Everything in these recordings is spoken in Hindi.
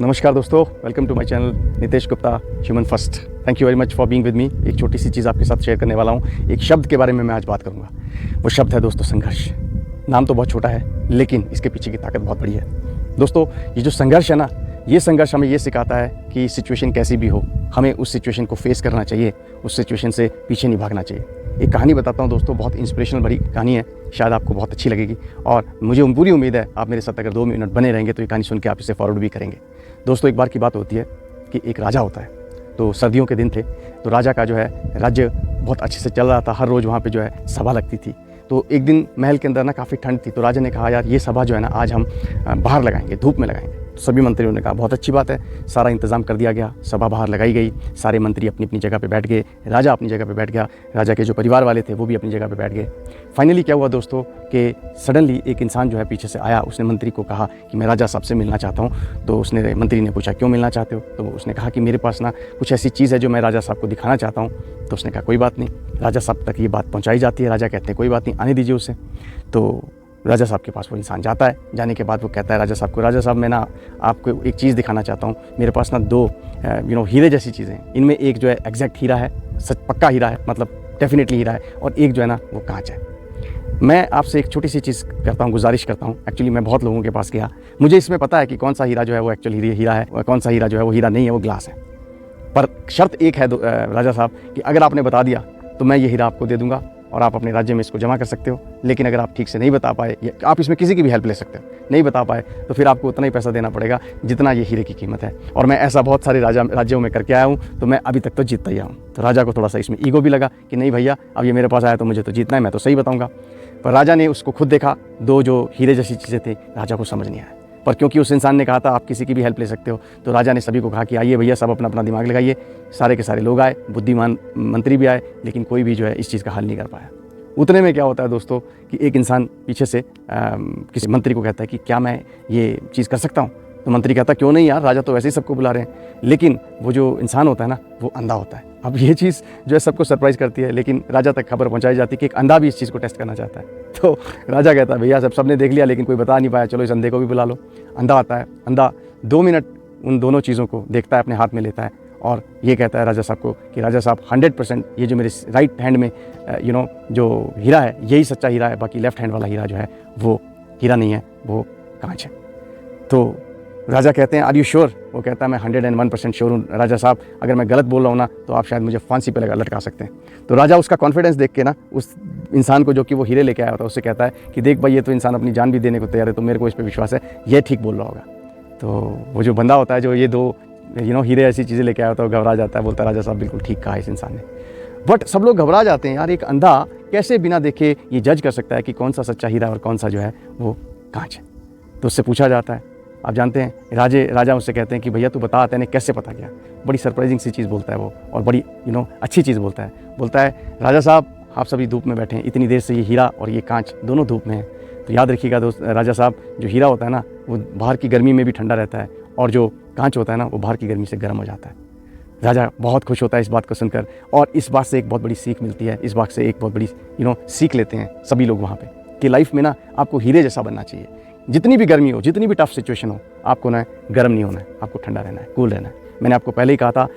नमस्कार दोस्तों, welcome to my channel Nitesh Gupta human first. Thank you very much for being with me. एक छोटी सी चीज़ आपके साथ शेयर करने वाला हूँ। एक शब्द के बारे में मैं आज बात करूँगा। वो शब्द है दोस्तों संघर्ष। नाम तो बहुत छोटा है लेकिन इसके पीछे की ताकत बहुत बड़ी है। दोस्तों ये जो संघर्ष है ना, ये संघर्ष हमें ये सिखाता है कि सिचुएशन कैसी भी हो, हमें उस सिचुएशन को फेस करना चाहिए, उस सिचुएशन से पीछे नहीं भागना चाहिए। एक कहानी बताता हूँ दोस्तों, बहुत इंस्पिरेशनल भरी कहानी है, शायद आपको बहुत अच्छी लगेगी और मुझे पूरी उम्मीद है आप मेरे साथ अगर 2 मिनट बने रहेंगे तो ये कहानी सुन के आप इसे फॉरवर्ड भी करेंगे। दोस्तों एक बार की बात होती है कि एक राजा होता है। तो सर्दियों के दिन थे, तो राजा का जो है राज्य बहुत अच्छे से चल रहा था। हर रोज़ वहाँ पे जो है सभा लगती थी। तो एक दिन महल के अंदर ना काफ़ी ठंड थी, तो राजा ने कहा यार ये सभा जो है ना आज हम बाहर लगाएंगे, धूप में लगाएंगे। तो सभी मंत्रियों ने कहा बहुत अच्छी बात है। सारा इंतज़ाम कर दिया गया, सभा बाहर लगाई गई, सारे मंत्री अपनी अपनी जगह पे बैठ गए, राजा अपनी जगह पे बैठ गया, राजा के जो परिवार वाले थे वो भी अपनी जगह पे बैठ गए। फाइनली क्या हुआ दोस्तों कि सडनली एक इंसान जो है पीछे से आया। उसने मंत्री को कहा कि मैं राजा साहब से मिलना चाहता हूँ। तो उसने मंत्री ने पूछा क्यों मिलना चाहते हो? तो उसने कहा कि मेरे पास ना कुछ ऐसी चीज़ है जो मैं राजा साहब को दिखाना चाहता हूँ। तो उसने कहा कोई बात नहीं। राजा साहब तक ये बात पहुँचाई जाती है। राजा कहते हैं कोई बात नहीं, आने दीजिए उसे। तो राजा साहब के पास वो इंसान जाता है। जाने के बाद वो कहता है राजा साहब को, राजा साहब मैं ना आपको एक चीज़ दिखाना चाहता हूँ। मेरे पास ना 2 हीरे जैसी चीज़ें हैं। इनमें एक जो है एग्जैक्ट हीरा है, सच पक्का हीरा है, मतलब डेफिनेटली हीरा है, और एक जो है ना वो कांच है। मैं आपसे एक छोटी सी चीज़ करता हूँ, गुजारिश करता हूँ। एक्चुअली मैं बहुत लोगों के पास गया, मुझे इसमें पता है कि कौन सा हीरा जो है वो एक्चुअली हीरा है और कौन सा हीरा जो है वो हीरा नहीं है, वो ग्लास है। पर शर्त एक है राजा साहब कि अगर आपने बता दिया तो मैं ये हीरा आपको दे दूंगा और आप अपने राज्य में इसको जमा कर सकते हो। लेकिन अगर आप ठीक से नहीं बता पाए, या आप इसमें किसी की भी हेल्प ले सकते हो, नहीं बता पाए तो फिर आपको उतना ही पैसा देना पड़ेगा जितना ये हीरे की कीमत है। और मैं ऐसा बहुत सारे राज्यों में करके आया हूँ, तो मैं अभी तक तो जीतता ही आया हूँ। तो राजा को थोड़ा सा इसमें ईगो भी लगा कि नहीं भैया, अब ये मेरे पास आया तो मुझे तो जीतना है, मैं तो सही बताऊँगा। पर राजा ने उसको खुद देखा, 2 जो हीरे जैसी चीज़ें थी, राजा को समझ नहीं आया। पर क्योंकि उस इंसान ने कहा था आप किसी की भी हेल्प ले सकते हो, तो राजा ने सभी को कहा कि आइए भैया, सब अपना अपना दिमाग लगाइए। सारे के सारे लोग आए, बुद्धिमान मंत्री भी आए, लेकिन कोई भी जो है इस चीज़ का हल नहीं कर पाया। उतने में क्या होता है दोस्तों कि एक इंसान पीछे से किसी मंत्री को कहता है कि क्या मैं ये चीज़ कर सकता हूँ? तो मंत्री कहता है क्यों नहीं यार, राजा तो वैसे ही सबको बुला रहे हैं। लेकिन वो जो इंसान होता है ना, वो अंधा होता है। अब ये चीज़ जो है सबको सरप्राइज़ करती है, लेकिन राजा तक खबर पहुंचाई जाती है कि एक अंधा भी इस चीज़ को टेस्ट करना चाहता है। तो राजा कहता है भैया सबने देख लिया लेकिन कोई बता नहीं पाया, चलो इस अंधे को भी बुला लो। अंधा आता है। अंधा 2 मिनट उन दोनों चीज़ों को देखता है, अपने हाथ में लेता है और ये कहता है राजा साहब को कि राजा साहब 100% ये जो मेरे राइट हैंड में जो हीरा है यही सच्चा हीरा है, बाकी लेफ्ट हैंड वाला हीरा जो है वो हीरा नहीं है, वो कांच है। तो राजा कहते हैं आर यू श्योर? वो कहता है मैं 101% श्योर हूँ राजा साहब, अगर मैं गलत बोल रहा हूँ ना तो आप शायद मुझे फांसी पे लटका सकते हैं। तो राजा उसका कॉन्फिडेंस देख के ना उस इंसान को जो कि वो हीरे लेके आया होता है उससे कहता है कि देख भाई, ये तो इंसान अपनी जान भी देने को तैयार है, तो मेरे को इस पर विश्वास है, ये ठीक बोल रहा होगा। तो वो जो बंदा होता है जो ये 2 हीरे ऐसी चीज़ें लेके आया होता है, वो घबरा जाता है, बोलता है राजा साहब बिल्कुल ठीक कहा इस इंसान ने। बट सब लोग घबरा जाते हैं, यार एक अंधा कैसे बिना देखे ये जज कर सकता है कि कौन सा सच्चा हीरा और कौन सा जो है वो कांच है? तो उससे पूछा जाता है, आप जानते हैं राजा उससे कहते हैं कि भैया तू बता, तेने कैसे पता किया? बड़ी सरप्राइजिंग सी चीज़ बोलता है वो, और बड़ी अच्छी चीज़ बोलता है राजा साहब आप सभी धूप में बैठे हैं, इतनी देर से ये हीरा और ये कांच दोनों धूप में है। तो याद रखिएगा दोस्त राजा साहब, जो हीरा होता है ना वो बाहर की गर्मी में भी ठंडा रहता है, और जो कांच होता है ना वो बाहर की गर्मी से गर्म हो जाता है। राजा बहुत खुश होता है इस बात को सुनकर, और इस बात से एक बहुत बड़ी सीख मिलती है। इस बात से एक बहुत बड़ी सीख लेते हैं सभी लोग वहाँ पे कि लाइफ में ना आपको हीरे जैसा बनना चाहिए। जितनी भी गर्मी हो, जितनी भी टफ सिचुएशन हो, आपको ना गर्म नहीं होना है, आपको ठंडा रहना है, कूल रहना है। मैंने आपको पहले ही कहा था,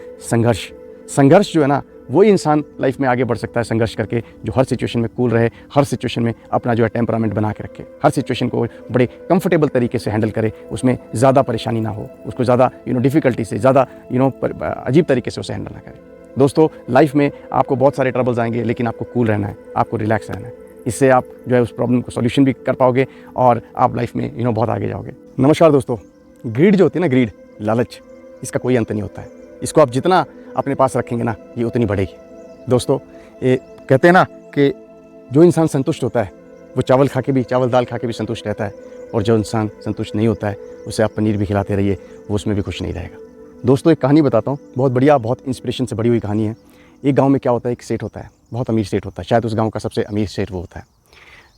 संघर्ष जो है ना वही इंसान लाइफ में आगे बढ़ सकता है संघर्ष करके, जो हर सिचुएशन में कूल रहे, हर सिचुएशन में अपना जो है टेम्परामेंट बना के रखे, हर सिचुएशन को बड़े कंफर्टेबल तरीके से हैंडल करे, उसमें ज़्यादा परेशानी ना हो, उसको ज़्यादा डिफ़िकल्टी से, ज़्यादा अजीब तरीके से उसे हैंडल ना करे। दोस्तों लाइफ में आपको बहुत सारे ट्रबल्स आएंगे, लेकिन आपको कूल रहना है, आपको रिलैक्स रहना है। इससे आप जो है उस प्रॉब्लम को सॉल्यूशन भी कर पाओगे और आप लाइफ में बहुत आगे जाओगे। नमस्कार दोस्तों, ग्रीड जो होती है ना, ग्रीड, लालच, इसका कोई अंत नहीं होता है। इसको आप जितना अपने पास रखेंगे ना, ये उतनी बढ़ेगी। दोस्तों ये कहते हैं ना कि जो इंसान संतुष्ट होता है वो चावल दाल खा के भी संतुष्ट रहता है, और जो इंसान संतुष्ट नहीं होता है उसे आप पनीर भी खिलाते रहिए, वो उसमें भी खुश नहीं रहेगा। दोस्तों एक कहानी बताता हूँ, बहुत बढ़िया, बहुत इंस्पिरेशन से बड़ी हुई कहानी है। एक गाँव में क्या होता है, एक सेठ होता है, बहुत अमीर सेठ होता है, शायद उस गाँव का सबसे अमीर सेठ वो होता है।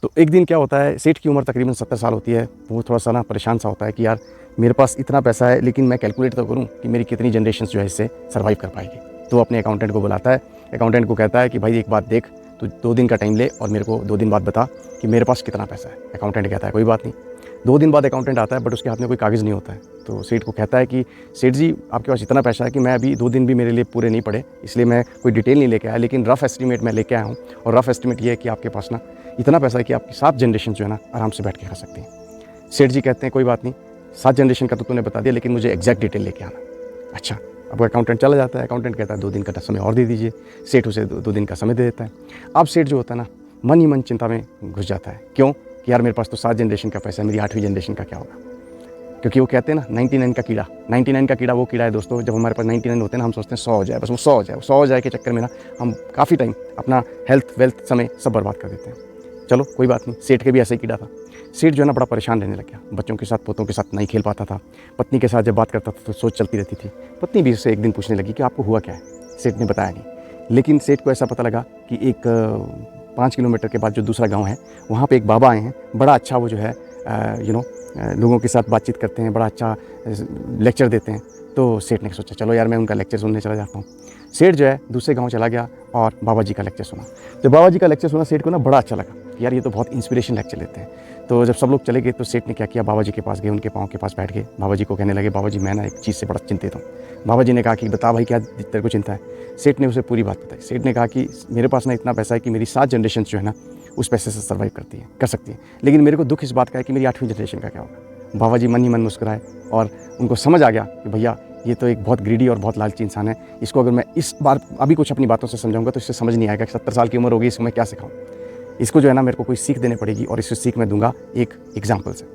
तो एक दिन क्या होता है, सेठ की उम्र तकरीबन 70 साल होती है। वो थोड़ा सा ना परेशान सा होता है कि यार मेरे पास इतना पैसा है, लेकिन मैं कैलकुलेट तो करूँ कि मेरी कितनी जनरेशन जो है इससे सर्वाइव कर पाएगी। तो अपने अकाउंटेंट को बुलाता है, अकाउंटेंट को कहता है कि भाई एक बात देख, तो 2 दिन का टाइम ले और मेरे को 2 दिन बाद बता कि मेरे पास कितना पैसा है। अकाउंटेंट कहता है कोई बात नहीं। 2 दिन बाद अकाउंटेंट आता है बट उसके हाथ में कोई कागज़ नहीं होता है। तो सेठ को कहता है कि सेठ जी आपके पास इतना पैसा है कि मैं अभी 2 दिन भी मेरे लिए पूरे नहीं पड़े, इसलिए मैं कोई डिटेल नहीं लेके आया, लेकिन रफ़ एस्टीमेट मैं लेके आया हूँ। और रफ़ एस्टीमेट ये है कि आपके पास ना इतना पैसा है कि आपकी 7 जनरेशन जो है ना आराम से बैठ के खा सकते हैं। सेठ जी कहते हैं कोई बात नहीं, 7 जनरेशन का तो तूने बता दिया, लेकिन मुझे एग्जैक्ट डिटेल लेके आना। अच्छा, अब अकाउंटेंट चला जाता है। अकाउंटेंट कहता है 2 दिन का समय और दे दीजिए। सेठ उसे 2 दिन का समय दे देता है। अब सेठ जो होता है ना मन ही मन चिंता में घुस जाता है। क्यों? कि यार मेरे पास तो 7 जनरेशन का पैसा है, मेरी 8वीं जनरेशन का क्या होगा? क्योंकि वो कहते हैं ना 99 का कीड़ा, 99 का कीड़ा वो कीड़ा है दोस्तों, जब हमारे पास 99 होते हैं ना हम सोचते हैं 100 हो जाए, बस वो 100 हो जाए। 100 हो जाए के चक्कर में ना हम काफ़ी टाइम अपना हेल्थ वेल्थ समय सब बर्बाद कर देते हैं। चलो कोई बात नहीं, सेठ के भी ऐसे ही कीड़ा था। सेठ जो है ना बड़ा परेशान रहने लग गया, बच्चों के साथ पोतों के साथ नहीं खेल पाता था। पत्नी के साथ जब बात करता था तो सोच चलती रहती थी। पत्नी भी उससे एक दिन पूछने लगी कि आपको हुआ क्या है? सेठ ने बताया नहीं, लेकिन सेठ को ऐसा पता लगा कि एक 5 किलोमीटर के बाद जो दूसरा गांव है वहाँ पे एक बाबा आए हैं। बड़ा अच्छा वो जो है लोगों के साथ बातचीत करते हैं, बड़ा अच्छा लेक्चर देते हैं। तो सेठ ने सोचा चलो यार मैं उनका लेक्चर सुनने चला जाता हूँ। सेठ जो है दूसरे गांव चला गया और बाबा जी का लेक्चर सुना। जब बाबा जी का लेक्चर सुना सेठ को ना बड़ा अच्छा लगा कि यार ये तो बहुत इंस्पिरेशन लेक्चर लेते हैं। तो जब सब लोग चले गए तो सेठ ने क्या किया, बाबा जी के पास गए, उनके पाँव के पास बैठ गए। बाबा जी को कहने लगे बाबा जी मैं ना एक चीज़ से बड़ा चिंतित हूँ। बाबा जी ने कहा कि बता भाई क्या तेरे को चिंता है? सेठ ने उसे पूरी बात बताई। सेठ ने कहा कि मेरे पास ना इतना पैसा है कि मेरी 7 जनरेशन जो है ना उस पैसे से सर्वाइव कर सकती है, लेकिन मेरे को दुख इस बात का है कि मेरी 8वीं जनरेशन का क्या होगा। बाबा जी मन ही मन मुस्कुराए और उनको समझ आ गया कि भैया ये तो एक बहुत ग्रीडी और बहुत लालची इंसान है, इसको अगर मैं इस बार अभी कुछ अपनी बातों से समझाऊंगा तो इससे समझ नहीं आएगा कि 70 साल की उम्र होगी, इसको मैं क्या सिखाऊं। इसको जो है ना मेरे को कोई सीख देनी पड़ेगी और इसको सीख मैं दूंगा एक एग्जाम्पल से।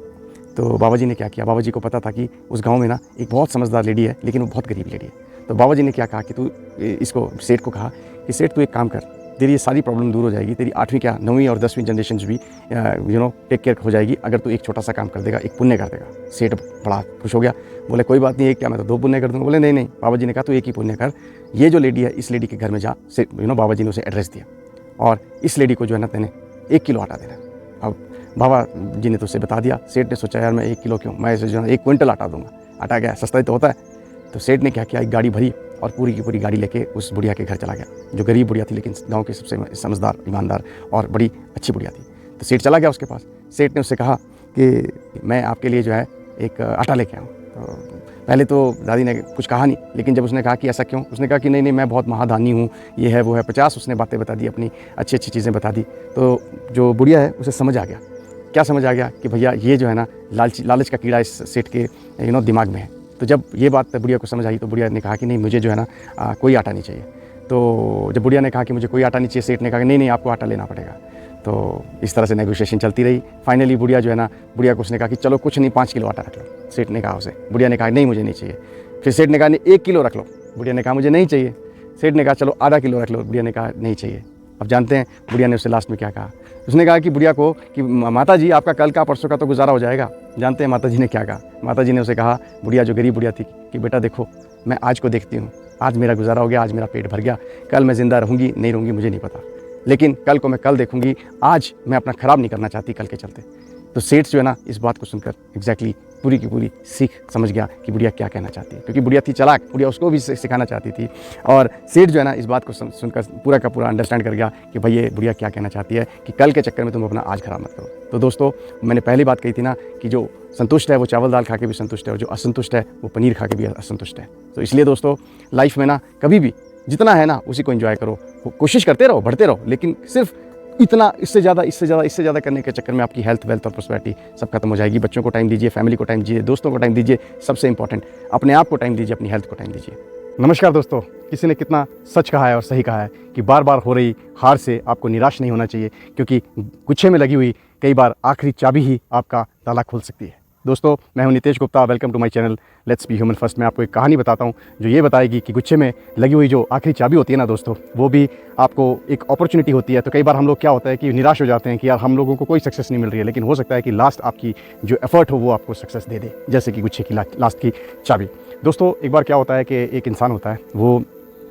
तो बाबा जी ने क्या किया, बाबा जी को पता था कि उस गाँव में ना एक बहुत समझदार लेडी है, लेकिन वो बहुत गरीब लेडी है। तो बाबा जी ने क्या कहा कि तू इसको सेठ को कहा कि सेठ तू एक काम कर, तेरी ये सारी प्रॉब्लम दूर हो जाएगी, तेरी 8वीं क्या 9वीं और 10वीं जनरेशन भी टेक केयर हो जाएगी अगर तू एक छोटा सा काम कर देगा, एक पुण्य कर देगा। सेठ बड़ा खुश हो गया, बोले कोई बात नहीं, एक क्या मैं तो 2 पुण्य कर दूँगा। बोले नहीं नहीं, बाबा जी ने कहा तू एक ही पुण्य कर, ये जो लेडी है इस लेडी के घर में जा। बाबा जी ने उसे एड्रेस दिया और इस लेडी को जो है ना तेने 1 किलो आटा देना। अब बाबा जी ने तो उसे बता दिया। सेठ ने सोचा यार मैं 1 किलो क्यों, मैं इसे जो है 1 क्विंटल आटा दूंगा। आटा क्या सस्ता ही तो होता है। तो सेठ ने क्या किया, एक गाड़ी भरी और पूरी की पूरी गाड़ी लेके उस बुढ़िया के घर चला गया, जो गरीब बुढ़िया थी लेकिन गांव की सबसे समझदार, ईमानदार और बड़ी अच्छी बुढ़िया थी। तो सेठ चला गया उसके पास। सेठ ने उससे कहा कि मैं आपके लिए जो है एक आटा लेके आऊँ। तो पहले तो दादी ने कुछ कहा नहीं, लेकिन जब उसने कहा कि ऐसा क्यों, उसने कहा कि नहीं नहीं मैं बहुत महादानी हूँ, ये है वो है, 50 उसने बातें बता दी, अपनी अच्छी अच्छी चीज़ें बता दी। तो जो बुढ़िया है उसे समझ आ गया। क्या समझ आ गया कि भैया ये जो है ना लालच का कीड़ा इस सेठ के दिमाग में है। तो जब ये बात बुढ़िया को समझ आई तो बुढ़िया ने कहा कि नहीं मुझे जो है ना कोई आटा नहीं चाहिए। तो जब बुढ़िया ने कहा कि मुझे कोई आटा नहीं चाहिए, सेठ ने कहा कि नहीं नहीं आपको आटा लेना पड़ेगा। तो इस तरह से नेगोशिएशन चलती रही। फाइनली बुढ़िया जो है ना, बुढ़िया को उसने कहा कि चलो कुछ नहीं 5 किलो आटा रख लो। सेठ ने कहा उसे, बुढ़िया ने कहा नहीं मुझे नहीं चाहिए। फिर सेठ ने कहा नहीं 1 किलो रख लो। बुढ़िया ने कहा मुझे नहीं चाहिए। सेठ ने कहा चलो आधा किलो रख लो। बुढ़िया ने कहा नहीं चाहिए। अब जानते हैं बुढ़िया ने उससे लास्ट में क्या कहा, उसने कहा कि बुढ़िया को कि माता जी आपका कल का परसों का तो गुजारा हो जाएगा। जानते हैं माता जी ने क्या कहा, माता जी ने उसे कहा, बुढ़िया जो गरीब बुढ़िया थी, कि बेटा देखो मैं आज को देखती हूँ, आज मेरा गुजारा हो गया, आज मेरा पेट भर गया, कल मैं ज़िंदा रहूँगी नहीं रहूँगी मुझे नहीं पता, लेकिन कल को मैं कल देखूँगी, आज मैं अपना ख़राब नहीं करना चाहती कल के चलते। तो सेठ जो है ना इस बात को सुनकर एग्जैक्टली पूरी की पूरी सीख समझ गया कि बुढ़िया क्या कहना चाहती है, क्योंकि बुढ़िया थी चालाक, बुढ़िया उसको भी सिखाना चाहती थी। और सेठ जो है ना इस बात को सुनकर पूरा का पूरा अंडरस्टैंड कर गया कि भाई ये बुढ़िया क्या कहना चाहती है कि कल के चक्कर में तुम अपना आज खराब मत करो। तो दोस्तों मैंने पहली बात कही थी ना कि जो संतुष्ट है वो चावल दाल खा के भी संतुष्ट है और जो असंतुष्ट है वो पनीर खा के भी असंतुष्ट है। तो इसलिए दोस्तों लाइफ में ना कभी भी जितना है ना उसी को एंजॉय करो, कोशिश करते रहो, बढ़ते रहो, लेकिन सिर्फ इतना इससे ज़्यादा करने के चक्कर में आपकी हेल्थ वेल्थ और प्रोस्पेरिटी सब खत्म हो जाएगी। बच्चों को टाइम दीजिए, फैमिली को टाइम दीजिए, दोस्तों को टाइम दीजिए, सबसे इंपॉर्टेंट अपने आप को टाइम दीजिए, अपनी हेल्थ को टाइम दीजिए। नमस्कार दोस्तों, किसी ने कितना सच कहा है और सही कहा है कि बार बार हो रही हार से आपको निराश नहीं होना चाहिए, क्योंकि गुच्छे में लगी हुई कई बार आखिरी चाबी ही आपका ताला खोल सकती है। दोस्तों मैं हूं Nitesh Gupta, welcome to my channel let's be human first. मैं आपको एक कहानी बताता हूं जो ये बताएगी कि गुच्छे में लगी हुई जो आखिरी चाबी होती है ना दोस्तों, वो भी आपको एक अपॉर्चुनिटी होती है। तो कई बार हम लोग क्या होता है कि निराश हो जाते हैं कि यार हम लोगों को कोई सक्सेस नहीं मिल रही है, लेकिन हो सकता है कि लास्ट आपकी जो एफर्ट हो वो आपको सक्सेस दे दे, जैसे कि गुच्छे की लास्ट की चाबी। दोस्तों एक बार क्या होता है कि एक इंसान होता है, वो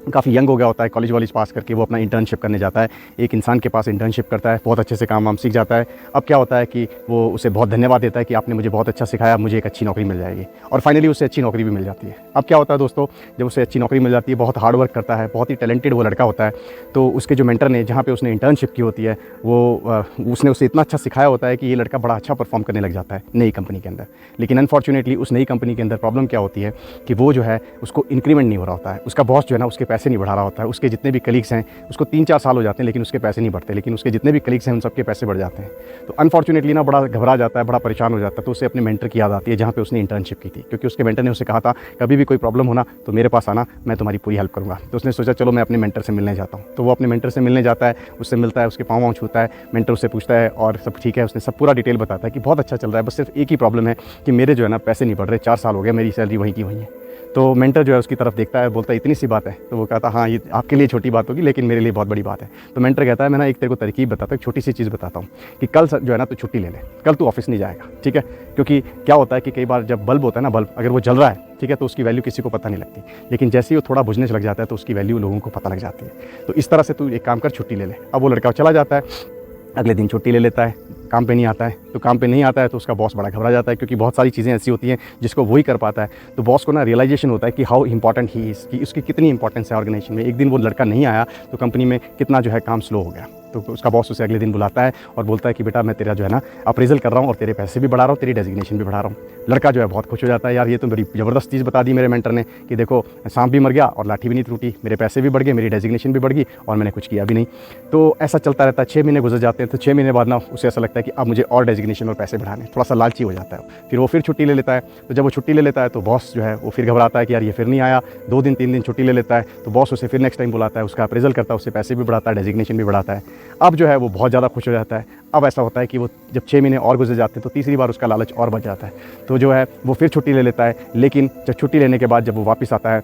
काफ़ी यंग हो गया होता है, कॉलेज वॉलेज पास करके वो अपना इंटर्नशिप करने जाता है। एक इंसान के पास इंटर्नशिप करता है, बहुत अच्छे से काम वाम सीख जाता है। अब क्या होता है कि वो उसे बहुत धन्यवाद देता है कि आपने मुझे बहुत अच्छा सिखाया, मुझे एक अच्छी नौकरी मिल जाएगी। और फाइनली उसे अच्छी नौकरी भी मिल जाती है। अब क्या होता है दोस्तों, जब उसे अच्छी नौकरी मिल जाती है, बहुत हार्ड वर्क करता है, बहुत ही टैलेंटेड वो लड़का होता है, तो उसके जो मेंटर ने, जहाँ पे उसने इंटर्नशिप की होती है, वो उसने उसे इतना अच्छा सिखाया होता है कि ये लड़का बड़ा अच्छा परफॉर्म करने लग जाता है नई कंपनी के अंदर। लेकिन अनफॉर्चुनेटली उस नई कंपनी के अंदर प्रॉब्लम क्या होती है कि वो जो है उसको इंक्रीमेंट नहीं हो रहा होता है, उसका बॉस जो है ना उसके पैसे नहीं बढ़ा रहा होता है। उसके जितने भी कलीग्स हैं, उसको 3-4 साल हो जाते हैं लेकिन उसके पैसे नहीं बढ़ते, लेकिन उसके जितने भी कलीग्स हैं उन सबके पैसे बढ़ जाते हैं। तो अनफॉर्चुनेटली ना बड़ा घबरा जाता है, बड़ा परेशान हो जाता है। तो उसे अपने मेंटर की याद आती है जहाँ पे उसने इंटर्नशिप की थी, क्योंकि उसके मेंटर ने उसे कहा था कभी भी कोई प्रॉब्लम होना तो मेरे पास आना, मैं तुम्हारी पूरी हेल्प करूँगा। तो उसने सोचा चलो मैं अपने मेंटर से मिलने जाता हूँ। तो वो अपने मेंटर से मिलने जाता है, उससे मिलता है, उसके पाँव वाँव छूता है, मेंटर उससे पूछता है और सब ठीक है। उसने सब पूरा डिटेल बताता है कि बहुत अच्छा चल रहा है, बस सिर्फ एक ही प्रॉब्लम है कि मेरे जो है ना पैसे नहीं बढ़ रहे, 4 साल हो गए, मेरी सैलरी वहीं की वहीं है। तो मेंटर जो है उसकी तरफ देखता है, बोलता है इतनी सी बात है। तो वो कहता हाँ ये आपके लिए छोटी बात होगी लेकिन मेरे लिए बहुत बड़ी बात है। तो मेंटर कहता है मैं ना एक तेरे को तरकीब बताता हूँ, एक छोटी सी चीज़ बताता हूँ कि कल जो है ना तू छुट्टी ले ले, कल तू ऑफिस नहीं जाएगा, ठीक है। क्योंकि क्या होता है कि कई बार जब बल्ब होता है ना, बल्ब अगर वो जल रहा है, ठीक है, तो उसकी वैल्यू किसी को पता नहीं लगती, लेकिन जैसे ही वो थोड़ा बुझने लग जाता है तो उसकी वैल्यू लोगों को पता लग जाती है। तो इस तरह से तू एक काम कर, छुट्टी ले ले। अब वो लड़का चला जाता है, अगले दिन छुट्टी ले लेता है, काम पे नहीं आता है। तो काम पे नहीं आता है तो उसका बॉस बड़ा घबरा जाता है, क्योंकि बहुत सारी चीज़ें ऐसी होती हैं जिसको वही कर पाता है। तो बॉस को ना रियलाइजेशन होता है कि हाउ इंपॉर्टेंट ही इज़, कि उसकी कितनी इंपॉर्टेंस है ऑर्गेनाइजेशन में। एक दिन वो लड़का नहीं आया तो कंपनी में कितना जो है काम स्लो हो गया। तो उसका बॉस उसे अगले दिन बुलाता है और बोलता है कि बेटा मैं तेरा जो है ना अप्रेजल कर रहा हूँ और तेरे पैसे भी बढ़ा रहा हूँ, तेरी डेजिग्नेशन भी बढ़ा रहा हूँ। लड़का जो है बहुत खुश हो जाता है, यार ये तो बड़ी ज़बरदस्त चीज़ बता दी मेरे मेंटर ने कि देखो सांप भी मर गया और लाठी भी नहीं टूटी, मेरे पैसे भी बढ़ गए, मेरी डेजिग्नेशन भी बढ़ गई और मैंने कुछ किया भी नहीं। तो ऐसा चलता रहता है, 6 महीने गुजर जाते हैं। तो 6 महीने बाद ना उसे ऐसा लगता है कि अब मुझे और डेजिग्नेशन और पैसे बढ़ाने, थोड़ा सा लालची हो जाता है। फिर वो फिर छुट्टी ले लेता है। तो जब वो छुट्टी ले लेता है तो बॉस जो है वो फिर घबराता है कि यार ये फिर नहीं आया, 2 दिन 3 दिन छुट्टी ले लेता है। तो बॉस उसे फिर नेक्स्ट टाइम बुलाता है, उसका अप्रेजल करता है, उससे पैसे भी बढ़ाता है, डेजिग्नेशन भी बढ़ाता है। अब जो है वो बहुत ज़्यादा खुश हो जाता है। अब ऐसा होता है कि वो जब 6 महीने और गुजर जाते हैं तो तीसरी बार उसका लालच और बढ़ जाता है। तो जो है वो फिर छुट्टी ले लेता है। लेकिन जब छुट्टी लेने के बाद जब वो वापस आता है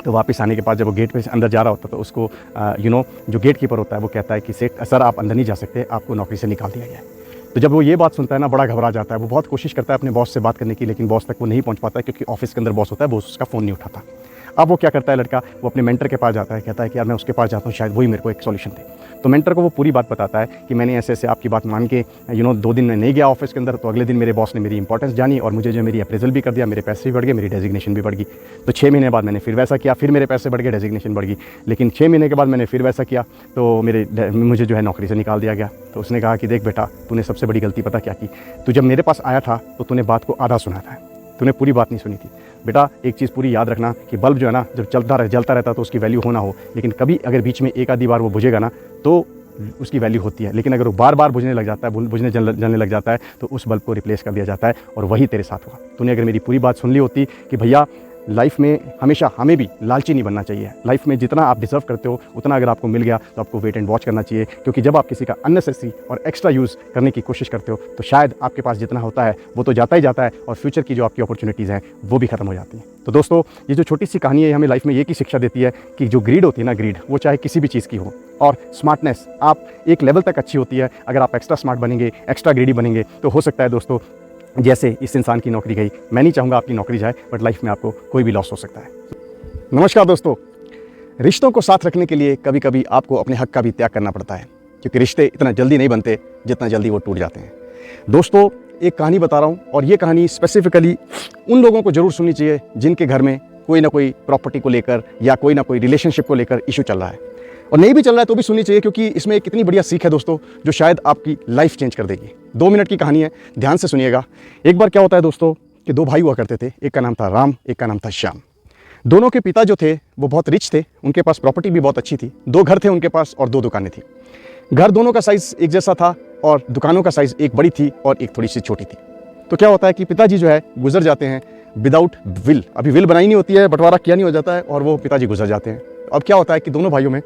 तो वापस आने के बाद जब वो गेट पे अंदर जा रहा होता है तो उसको जो गेट कीपर होता है वो कहता है कि सर आप अंदर नहीं जा सकते, आपको नौकरी से निकाल दिया गया है। तो जब वो ये बात सुनता है ना बड़ा घबरा जाता है। वो बहुत कोशिश करता है अपने बॉस से बात करने की, लेकिन बॉस तक वो नहीं पहुंच पाता है, क्योंकि ऑफिस के अंदर बॉस होता है, बॉस उसका फ़ोन नहीं उठाता। अब वो क्या करता है लड़का, वो अपने मेंटर के पास जाता है, कहता है कि यार मैं उसके पास जाता हूँ, शायद वही मेरे को एक सॉल्यूशन दे। तो मेंटर को वो पूरी बात बताता है कि मैंने ऐसे ऐसे आपकी बात मान के 2 दिन में नहीं गया ऑफिस के अंदर, तो अगले दिन मेरे बॉस ने मेरी इंपॉर्टेंस जानी और मुझे जो मेरी अप्रेजल भी कर दिया, मेरे पैसे भी बढ़ गए, मेरी डेजिग्नेशन भी बढ़ गई। तो 6 महीने बाद मैंने फिर वैसा किया, फिर मेरे पैसे बढ़ गए, डेजिग्नेशन बढ़ गई। लेकिन 6 महीने के बाद मैंने फिर वैसा किया तो मुझे जो है नौकरी से निकाल दिया गया। तो उसने कहा कि देख बेटा, तूने सबसे बड़ी गलती पता क्या की, तू जब मेरे पास आया था तो तूने बात को आधा सुना था, तूने पूरी बात नहीं सुनी थी। बेटा एक चीज़ पूरी याद रखना कि बल्ब जो है ना जब जलता रहता तो उसकी वैल्यू होना हो, लेकिन कभी अगर बीच में एक आधी बार वो बुझेगा ना तो उसकी वैल्यू होती है। लेकिन अगर वो बार बार बुझने लग जाता है, जलने लग जाता है, तो उस बल्ब को रिप्लेस कर दिया जाता है। और वही तेरे साथ हुआ। तूने अगर मेरी पूरी बात सुन ली होती कि भैया लाइफ में हमेशा हमें भी लालची नहीं बनना चाहिए, लाइफ में जितना आप डिजर्व करते हो उतना अगर आपको मिल गया तो आपको वेट एंड वॉच करना चाहिए। क्योंकि जब आप किसी का अननेसेसरी और एक्स्ट्रा यूज़ करने की कोशिश करते हो तो शायद आपके पास जितना होता है वो तो जाता ही जाता है और फ्यूचर की जो आपकी अपॉर्चुनिटीज़ हैं वो भी खत्म हो जाती हैं। तो दोस्तों ये जो छोटी सी कहानी है हमें लाइफ में ये की शिक्षा देती है कि जो ग्रीड होती है ना, ग्रीड वो चाहे किसी भी चीज़ की हो, और स्मार्टनेस आप एक लेवल तक अच्छी होती है। अगर आप एक्स्ट्रा स्मार्ट बनेंगे, एक्स्ट्रा ग्रीडी बनेंगे तो हो सकता है दोस्तों जैसे इस इंसान की नौकरी गई, मैं नहीं चाहूँगा आपकी नौकरी जाए, बट लाइफ में आपको कोई भी लॉस हो सकता है। नमस्कार दोस्तों, रिश्तों को साथ रखने के लिए कभी कभी आपको अपने हक का भी त्याग करना पड़ता है, क्योंकि रिश्ते इतना जल्दी नहीं बनते जितना जल्दी वो टूट जाते हैं। दोस्तों एक कहानी बता रहा हूँ, और ये कहानी स्पेसिफिकली उन लोगों को ज़रूर सुननी चाहिए जिनके घर में कोई ना कोई प्रॉपर्टी को लेकर या कोई ना कोई रिलेशनशिप को लेकर इशू चल रहा है, और नहीं भी चल रहा है तो भी सुननी चाहिए, क्योंकि इसमें एक इतनी बढ़िया सीख है दोस्तों जो शायद आपकी लाइफ चेंज कर देगी। 2 मिनट की कहानी है, ध्यान से सुनिएगा। एक बार क्या होता है दोस्तों कि 2 भाई हुआ करते थे, एक का नाम था राम, एक का नाम था श्याम। दोनों के पिता जो थे वो बहुत रिच थे, उनके पास प्रॉपर्टी भी बहुत अच्छी थी, 2 घर थे उनके पास और 2 दुकानें थी। घर दोनों का साइज़ एक जैसा था और दुकानों का साइज़ एक बड़ी थी और एक थोड़ी सी छोटी थी। तो क्या होता है कि पिताजी जो है गुजर जाते हैं विदाउट विल, अभी विल बनाई नहीं होती है, बंटवारा किया नहीं हो जाता है, और वो पिताजी गुजर जाते हैं। अब क्या होता है कि दोनों भाइयों में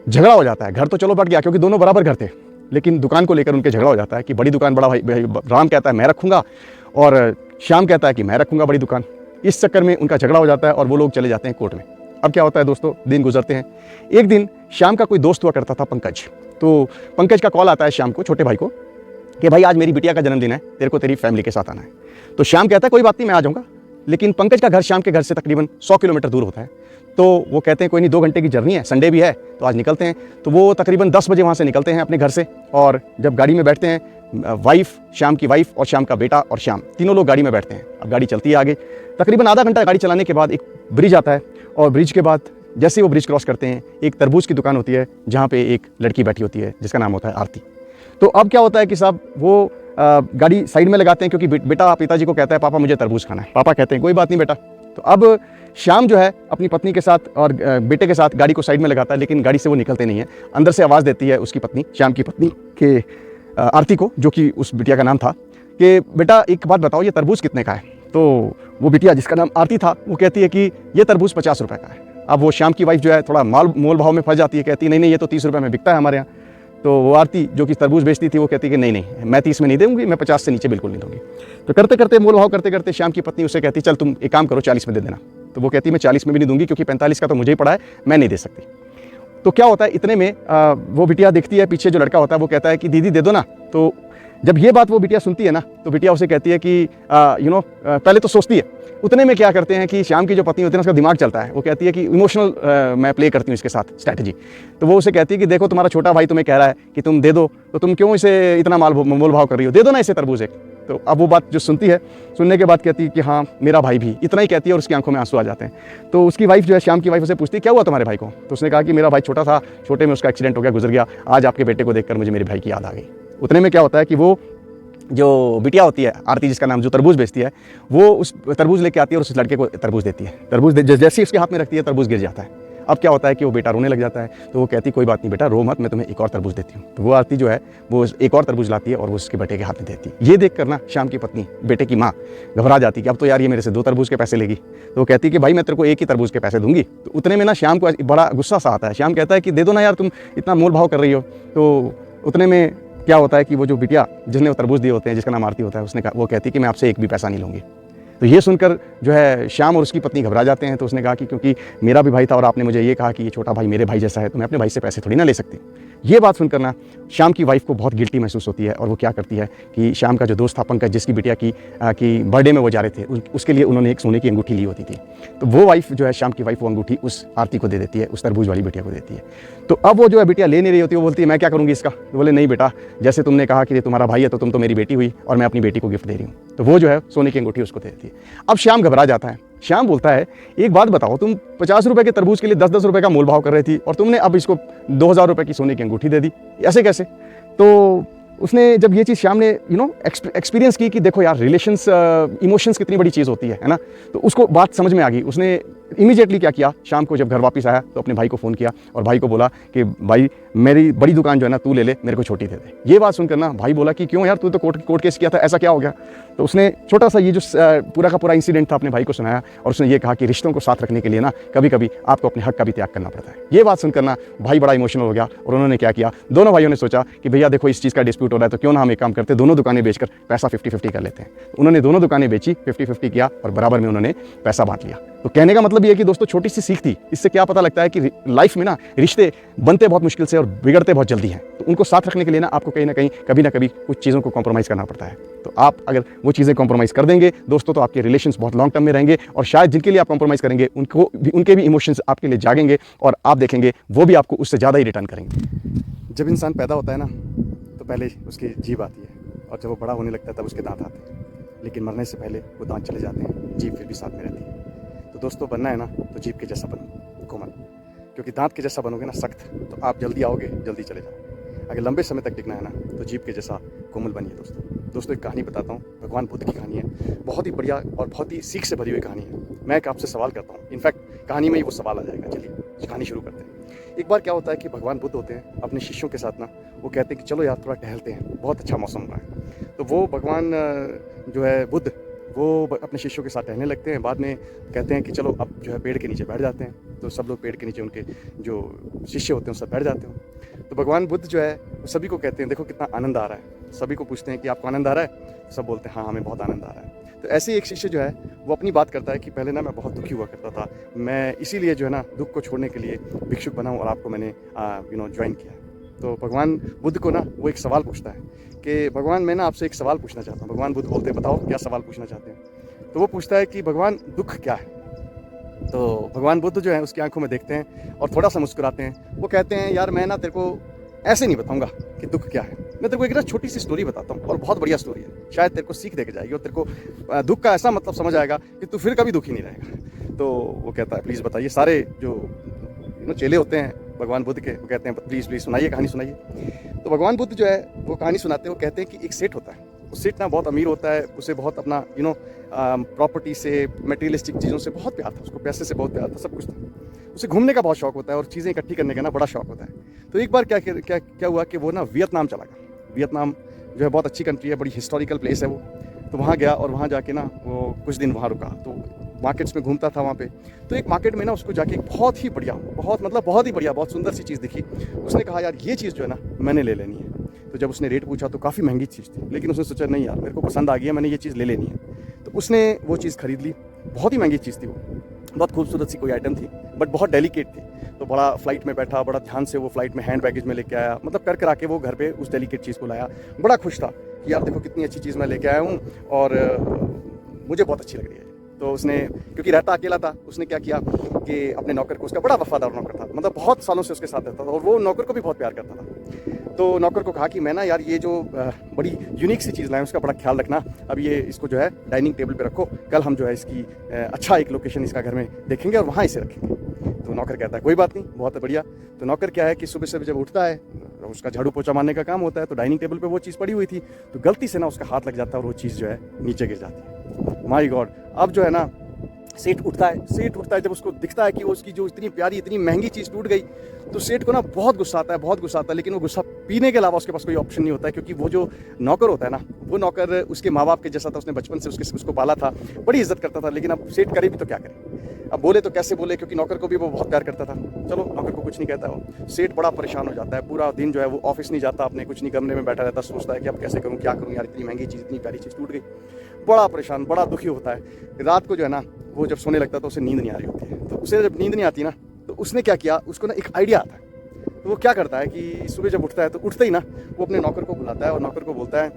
झगड़ा हो जाता है। घर तो चलो बट गया क्योंकि दोनों बराबर घर थे, लेकिन दुकान को लेकर उनके झगड़ा हो जाता है कि बड़ी दुकान बड़ा भाई राम कहता है मैं रखूंगा और श्याम कहता है कि मैं रखूंगा बड़ी दुकान। इस चक्कर में उनका झगड़ा हो जाता है और वो लोग चले जाते हैं कोर्ट में। अब क्या होता है दोस्तों, दिन गुजरते हैं। एक दिन श्याम का कोई दोस्त हुआ करता था पंकज। तो पंकज का कॉल आता है श्याम को, छोटे भाई को, कि भाई आज मेरी बिटिया का जन्मदिन है, तेरे को तेरी फैमिली के साथ आना है। तो श्याम कहता है कोई बात नहीं मैं आ जाऊँगा, लेकिन पंकज का घर श्याम के घर से तकरीबन 100 किलोमीटर दूर होता है। तो वो कहते हैं कोई नहीं, 2 घंटे की जर्नी है, संडे भी है तो आज निकलते हैं। तो वो तकरीबन 10 बजे वहाँ से निकलते हैं अपने घर से, और जब गाड़ी में बैठते हैं, वाइफ, श्याम की वाइफ और श्याम का बेटा और श्याम, तीनों लोग गाड़ी में बैठते हैं। अब गाड़ी चलती है आगे, तकरीबन आधा घंटा गाड़ी चलाने के बाद एक ब्रिज आता है, और ब्रिज के बाद जैसे ही वो ब्रिज क्रॉस करते हैं, एक तरबूज की दुकान होती है जहाँ पे एक लड़की बैठी होती है जिसका नाम होता है आरती। तो अब क्या होता है कि साहब वो गाड़ी साइड में लगाते हैं, क्योंकि बेटा पिताजी को कहता है पापा मुझे तरबूज खाना है। पापा कहते हैं कोई बात नहीं बेटा। तो अब श्याम जो है अपनी पत्नी के साथ और बेटे के साथ गाड़ी को साइड में लगाता है, लेकिन गाड़ी से वो निकलते नहीं है। अंदर से आवाज़ देती है उसकी पत्नी, श्याम की पत्नी के आरती को, जो कि उस बिटिया का नाम था, कि बेटा एक बात बताओ ये तरबूज कितने का है। तो वो बिटिया जिसका नाम आरती था वो कहती है कि ये तरबूज 50 रुपये का है। अब वो श्याम की वाइफ जो है थोड़ा मोल भाव में फंस जाती है, कहती है नहीं नहीं ये तो 30 रुपये में बिकता है हमारे यहाँ। तो वो आरती जो कि तरबूज बेचती थी वो कहती है कि नहीं नहीं मैं 30 में नहीं दूंगी, मैं 50 से नीचे बिल्कुल नहीं दूंगी। तो करते करते मोल भाव करते करते श्याम की पत्नी उससे कहती चल तुम एक काम करो 40 में दे देना। तो वो कहती मैं 40 में भी नहीं दूंगी, क्योंकि 45 का तो मुझे ही पड़ा है, मैं नहीं दे सकती। तो क्या होता है इतने में वो बिटिया देखती है, पीछे जो लड़का होता है वो कहता है कि दीदी दे दो ना। तो जब ये बात वो बिटिया सुनती है ना, तो बिटिया उसे कहती है कि पहले तो सोचती है, उतने में क्या करते हैं कि श्याम की जो पत्नी होती है ना उसका दिमाग चलता है। वो कहती है कि इमोशनल मैं प्ले करती हूँ इसके साथ स्ट्रैटेजी। तो वो उसे कहती है कि देखो तुम्हारा छोटा भाई तुम्हें कह रहा है कि तुम दे दो, तो तुम क्यों इसे इतना मोल भाव कर रही हो, दे दो ना इसे तरबूज एक। तो अब वो बात जो सुनती है, सुनने के बाद कहती है कि हाँ मेरा भाई भी, इतना ही कहती है और उसकी आंखों में आंसू आ जाते हैं। तो उसकी वाइफ जो है श्याम की वाइफ उसे पूछती है क्या हुआ तुम्हारे भाई को। तो उसने कहा कि मेरा भाई छोटा था, छोटे में उसका एक्सीडेंट हो गया, गुजर गया, आज आपके बेटे को देखकर मुझे मेरे भाई की याद आ गई। उतने में क्या होता है कि वो जो बिटिया होती है आरती जिसका नाम, जो तरबूज बेचती है, वो उस तरबूज लेके आती है और उस लड़के को तरबूज देती है। तरबूज जैसे ही उसके हाथ में रखती है तरबूज गिर जाता है। अब क्या होता है कि वो बेटा रोने लग जाता है। तो वो कहती कोई बात नहीं बेटा रो मत, मैं तुम्हें एक और तरबूज देती हूँ। तो वो आरती जो है वो एक और तरबूज लाती है और वो उसके बेटे के हाथ में देती है। ये देख कर ना श्याम की पत्नी, बेटे की माँ, घबरा जाती है कि अब तो यार ये मेरे से 2 तरबूज के पैसे लेगी। तो वो कहती है कि भाई मैं तेरे को एक ही तरबूज के पैसे दूंगी। तो उतने में ना श्याम को बड़ा गुस्सा सा आता है। श्याम कहता है कि दे दो ना यार, तुम इतना मोल भाव कर रही हो। तो उतने में क्या होता है कि वो जो बिटिया जिसने वो तरबूज दिए होते हैं, जिसका नाम आरती होता है, उसने कहा, वो कहती है कि मैं आपसे एक भी पैसा नहीं लूँगी। तो ये सुनकर जो है श्याम और उसकी पत्नी घबरा जाते हैं। तो उसने कहा कि क्योंकि मेरा भी भाई था और आपने मुझे ये कहा कि ये छोटा भाई मेरे भाई जैसा है, तो मैं अपने भाई से पैसे थोड़ी ना ले सकती। ये बात सुनकर ना श्याम की वाइफ को बहुत गिल्टी महसूस होती है, और वो क्या करती है कि श्याम का जो दोस्त था पंकज, जिसकी बिटिया की बर्थडे में वो जा रहे थे, उसके लिए उन्होंने एक सोने की अंगूठी ली होती थी। तो वो वाइफ जो है श्याम की वाइफ वो अंगूठी उस आरती को दे देती है, उस तरबूज वाली बिटिया को देती है। तो अब वो जो है बिटिया ले नहीं रही होती, वो बोलती है मैं क्या करूँगी इसका। तो बोले नहीं बेटा, जैसे तुमने कहा कि तुम्हारा भाई है तो तुम तो मेरी बेटी हुई, और मैं अपनी बेटी को गिफ्ट दे रही हूँ। तो वो जो है सोने की अंगूठी उसको दे देती है। अब श्याम घबरा जाता है। श्याम बोलता है एक बात बताओ, तुम 50 रुपए के तरबूज के लिए 10-10 रुपए का मोल भाव कर रही थी, और तुमने अब इसको 2000 रुपए की सोने की अंगूठी दे दी, ऐसे कैसे। तो उसने जब ये चीज़ श्याम ने एक्सपीरियंस की कि देखो यार रिलेशंस, इमोशंस कितनी बड़ी चीज़ होती है ना, तो उसको बात समझ में आ गई। उसने इमीडिएटली क्या किया, शाम को जब घर वापस आया तो अपने भाई को फ़ोन किया और भाई को बोला कि भाई मेरी बड़ी दुकान जो है ना तू ले ले, मेरे को छोटी दे दे। ये बात सुनकर ना भाई बोला कि क्यों यार, तू तो कोर्ट केस किया था, ऐसा क्या हो गया। तो उसने छोटा सा ये जो पूरा का पूरा इंसिडेंट था अपने भाई को सुनाया, और उसने ये कहा कि रिश्तों को साथ रखने के लिए ना कभी कभी आपको अपने हक का भी त्याग करना पड़ता है। ये बात सुनकर ना भाई बड़ा इमोशनल हो गया, और उन्होंने क्या किया, दोनों भाइयों ने सोचा कि भैया देखो इस चीज़ का डिस्प्यूट हो रहा है, तो क्यों ना हम एक काम करते, दोनों दुकानें बेचकर पैसा 50-50 कर लेते हैं। तो उन्होंने दोनों दुकानें बेची, 50-50 किया, और बराबर में उन्होंने पैसा बांट लिया। तो कहने का मतलब ये है कि दोस्तों छोटी सी सीख थी, इससे क्या पता लगता है कि लाइफ में ना रिश्ते बनते बहुत मुश्किल से और बिगड़ते बहुत जल्दी हैं। तो उनको साथ रखने के लिए ना आपको कहीं ना कहीं कभी ना कभी कुछ चीज़ों को कॉम्प्रोमाइज़ करना पड़ता है। तो आप अगर वो चीज़ें कॉम्प्रोमाइज़ कर देंगे दोस्तों, तो आपके रिलेशंस बहुत लॉन्ग टर्म में रहेंगे, और शायद जिनके लिए आप कॉम्प्रोमाइज़ करेंगे उनके भी इमोशंस आपके लिए जागेंगे, और आप देखेंगे वो भी आपको उससे ज़्यादा ही रिटर्न करेंगे। जब इंसान पैदा होता है ना तो पहले उसकी जीभ आती है, और जब वो बड़ा होने लगता है तब उसके दांत आते हैं, लेकिन मरने से पहले वो दांत चले जाते हैं, जीभ फिर भी साथ में रहती है। तो दोस्तों बनना है ना तो जीभ के जैसा बनो, कोमल, क्योंकि दांत के जैसा बनोगे ना सख्त, तो आप जल्दी आओगे जल्दी चले जाओगे। अगर लंबे समय तक टिकना है ना तो जीभ के जैसा कोमल बनिए। दोस्तों एक कहानी बताता हूँ, भगवान बुद्ध की कहानी है, बहुत ही बढ़िया और बहुत ही सीख से भरी हुई कहानी है। मैं एक आपसे सवाल करता हूँ, इनफैक्ट कहानी में ही वो सवाल आ जाएगा। चलिए कहानी शुरू करते हैं। एक बार क्या होता है कि भगवान बुद्ध होते हैं अपने शिष्यों के साथ ना, वो कहते हैं कि चलो यार थोड़ा टहलते हैं, बहुत अच्छा मौसम हो रहा है। तो वो भगवान जो है बुद्ध, वो अपने शिष्यों के साथ टहलने लगते हैं। बाद में कहते हैं कि चलो अब जो है पेड़ के नीचे बैठ जाते हैं। तो सब लोग पेड़ के नीचे, उनके जो शिष्य होते हैं सब बैठ जाते हैं। तो भगवान बुद्ध जो है सभी को कहते हैं देखो कितना आनंद आ रहा है। सभी को पूछते हैं कि आपको आनंद आ रहा है, सब बोलते हैं हाँ हमें बहुत आनंद आ रहा है। तो ऐसे ही एक शिष्य जो है वो अपनी बात करता है कि पहले ना मैं बहुत दुखी हुआ करता था, मैं इसीलिए जो है ना दुख को छोड़ने के लिए भिक्षुक बना हूँ और आपको मैंने ज्वाइन किया। तो भगवान बुद्ध को ना वो एक सवाल पूछता है कि भगवान मैं ना आपसे एक सवाल पूछना चाहता हूँ। भगवान बुद्ध बोलते हैं बताओ क्या सवाल पूछना चाहते हैं। तो वो पूछता है कि भगवान दुख क्या है। तो भगवान बुद्ध जो है उसकी आंखों में देखते हैं और थोड़ा सा मुस्कुराते हैं। वो कहते हैं यार मैं ना तेरे को ऐसे नहीं बताऊंगा कि दुख क्या है, मैं तेरे को एक ना छोटी सी स्टोरी बताता हूँ और बहुत बढ़िया स्टोरी है, शायद तेरे को सीख दे के जाएगी और तेरे को दुख का ऐसा मतलब समझ आएगा कि तू फिर कभी दुखी नहीं रहेगा। तो वो कहता है प्लीज़ बताइए। सारे जो चेले होते हैं भगवान बुद्ध के, वो कहते हैं प्लीज़ प्लीज़ सुनाइए, कहानी सुनाइए। तो भगवान बुद्ध जो है वो कहानी सुनाते हैं। वो कहते हैं कि एक सेठ होता है, उस सेठ ना बहुत अमीर होता है, उसे बहुत अपना प्रॉपर्टी से, मटेरियलिस्टिक चीज़ों से बहुत प्यार था, उसको पैसे से बहुत प्यार था, सब कुछ था। उसे घूमने का बहुत शौक होता है और चीज़ें इकट्ठी करने का ना बड़ा शौक होता है। तो एक बार क्या हुआ कि वो ना वियतनाम चला गया। वियतनाम जो है बहुत अच्छी कंट्री है, बड़ी हिस्टोरिकल प्लेस है वो। तो वहाँ गया और वहाँ जाके ना वो कुछ दिन वहाँ रुका, तो मार्केट्स में घूमता था वहाँ पे। तो एक मार्केट में ना उसको जाके एक बहुत ही बढ़िया, बहुत ही बढ़िया, बहुत सुंदर सी चीज़ दिखी। उसने कहा यार ये चीज़ जो है ना मैंने ले लेनी है। तो जब उसने रेट पूछा तो काफ़ी महंगी चीज़ थी, लेकिन उसने सोचा नहीं यार मेरे को पसंद आ गया, मैंने ये चीज़ ले लेनी है। तो उसने वो चीज़ खरीद ली। बहुत ही महंगी चीज़ थी वो, बहुत खूबसूरत सी कोई आइटम थी, बट बहुत डेलिकेट थी। तो बड़ा फ्लाइट में बैठा, बड़ा ध्यान से वो फ्लाइट में हैंड बैगेज में लेके आया, मतलब कर आके वो घर पे उस डेलिकेट चीज़ को लाया। बड़ा खुश था कि यार देखो कितनी अच्छी चीज़ मैं लेके आया हूँ और मुझे बहुत अच्छी लग रही है। तो उसने, क्योंकि रहता अकेला था, उसने क्या किया कि अपने नौकर को, उसका बड़ा वफादार नौकर था, मतलब बहुत सालों से उसके साथ रहता था और वो नौकर को भी बहुत प्यार करता था। तो नौकर को कहा कि मैं ना यार ये जो बड़ी यूनिक सी चीज़ लाए उसका बड़ा ख्याल रखना, अब ये इसको जो है डाइनिंग टेबल पे रखो, कल हम जो है इसकी अच्छा एक लोकेशन इसका घर में देखेंगे और वहाँ इसे रखेंगे। तो नौकर कहता है कोई बात नहीं, बहुत बढ़िया। तो नौकर क्या है कि सुबह सुबह जब उठता है, उसका झाड़ू पोछा मारने का काम होता है, तो डाइनिंग टेबल पे वो चीज़ पड़ी हुई थी, तो गलती से ना उसका हाथ लग जाता है और वो चीज़ जो है नीचे गिर जाती है। My God. अब जो है ना सेठ उठता है, जब उसको दिखता है कि वो उसकी जो इतनी प्यारी, इतनी महंगी चीज़ टूट गई, तो सेठ को ना बहुत गुस्सा आता है, लेकिन वो गुस्सा पीने के अलावा उसके पास कोई ऑप्शन नहीं होता है, क्योंकि वो जो नौकर होता है ना, वो नौकर उसके माँ बाप के जैसा था, उसने बचपन से उसको पाला था, बड़ी इज्जत करता था। लेकिन अब सेठ करे भी तो क्या करे, अब बोले तो कैसे बोले, क्योंकि नौकर को भी वो बहुत प्यार करता था। चलो नौकर को कुछ नहीं कहता वो, सेठ बड़ा परेशान हो जाता है। पूरा दिन जो है वो ऑफिस नहीं जाता, अपने कुछ नहीं कमरे में बैठा रहता, सोचता है कि अब कैसे करूँ, क्या करूँ यार, इतनी महंगी चीज़, इतनी प्यारी चीज़ टूट गई। बड़ा परेशान, बड़ा दुखी होता है। रात को जो है ना वो जब सोने लगता है तो उसे नींद नहीं आ रही होती है। तो उसे जब नींद नहीं आती ना, तो उसने क्या किया, उसको ना एक आइडिया आता है। तो वो क्या करता है कि सुबह जब उठता है तो उठते ही ना वो अपने नौकर को बुलाता है और नौकर को बोलता है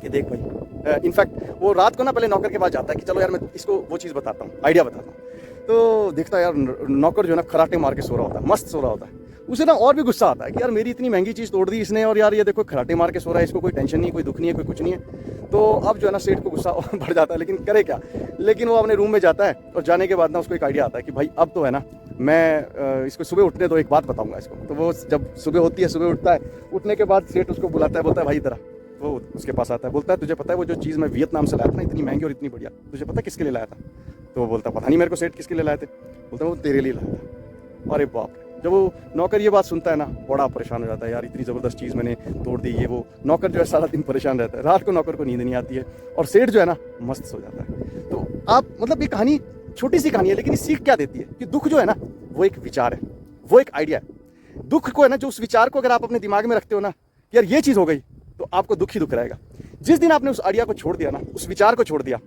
कि देख भाई, इनफैक्ट वो रात को ना पहले नौकर के पास जाता है कि चलो यार मैं इसको वो चीज़ बताता हूँ, आइडिया बताता हूँ। तो देखता है यार नौकर जो है ना खराटे मार के सो रहा होता है, मस्त सो रहा होता है। उसे ना और भी गुस्सा आता है कि यार मेरी इतनी महंगी चीज़ तोड़ दी इसने, और यार ये देखो खराटे मार के सो रहा है, इसको कोई टेंशन नहीं, कोई दुख नहीं है, कोई कुछ नहीं है। तो अब जो है ना सेठ को गुस्सा बढ़ जाता है, लेकिन करे क्या। लेकिन वो अपने रूम में जाता है और जाने के बाद ना उसको एक आइडिया आता है कि भाई अब तो है ना मैं इसको सुबह उठने दो, एक बात बताऊंगा इसको। तो वो जब सुबह होती है, सुबह उठता है, उठने के बाद सेठ उसको बुलाता है, बोलता है भाई इधर आ। वो उसके पास आता है, बोलता है तुझे पता है वो जो चीज़ मैं वियतनाम से लाया था ना, इतनी महंगी और इतनी बढ़िया, तुझे पता है किसके लिए लाया था? तो वो बोलता पता नहीं मेरे को सेठ, किसके लिए लाए थे? बोलता वो तेरे लिए लाया था। अरे बाप रे। जब वो नौकर ये बात सुनता है ना, बड़ा परेशान हो जाता है, यार इतनी ज़बरदस्त चीज़ मैंने तोड़ दी, ये वो। नौकर जो है सारा दिन परेशान रहता है, रात को नौकर को नींद नहीं आती है और सेठ जो है ना मस्त सो जाता है। तो आप मतलब ये कहानी छोटी सी कहानी है, लेकिन सीख क्या देती है कि दुख जो है ना वो एक विचार है, वो एक आइडिया है। दुख को है ना, जो उस विचार को अगर आप अपने दिमाग में रखते हो ना कि यार ये चीज़ हो गई, तो आपको दुख ही दुख रहेगा। जिस दिन आपने उस आइडिया को छोड़ दिया ना, उस विचार को छोड़ दिया,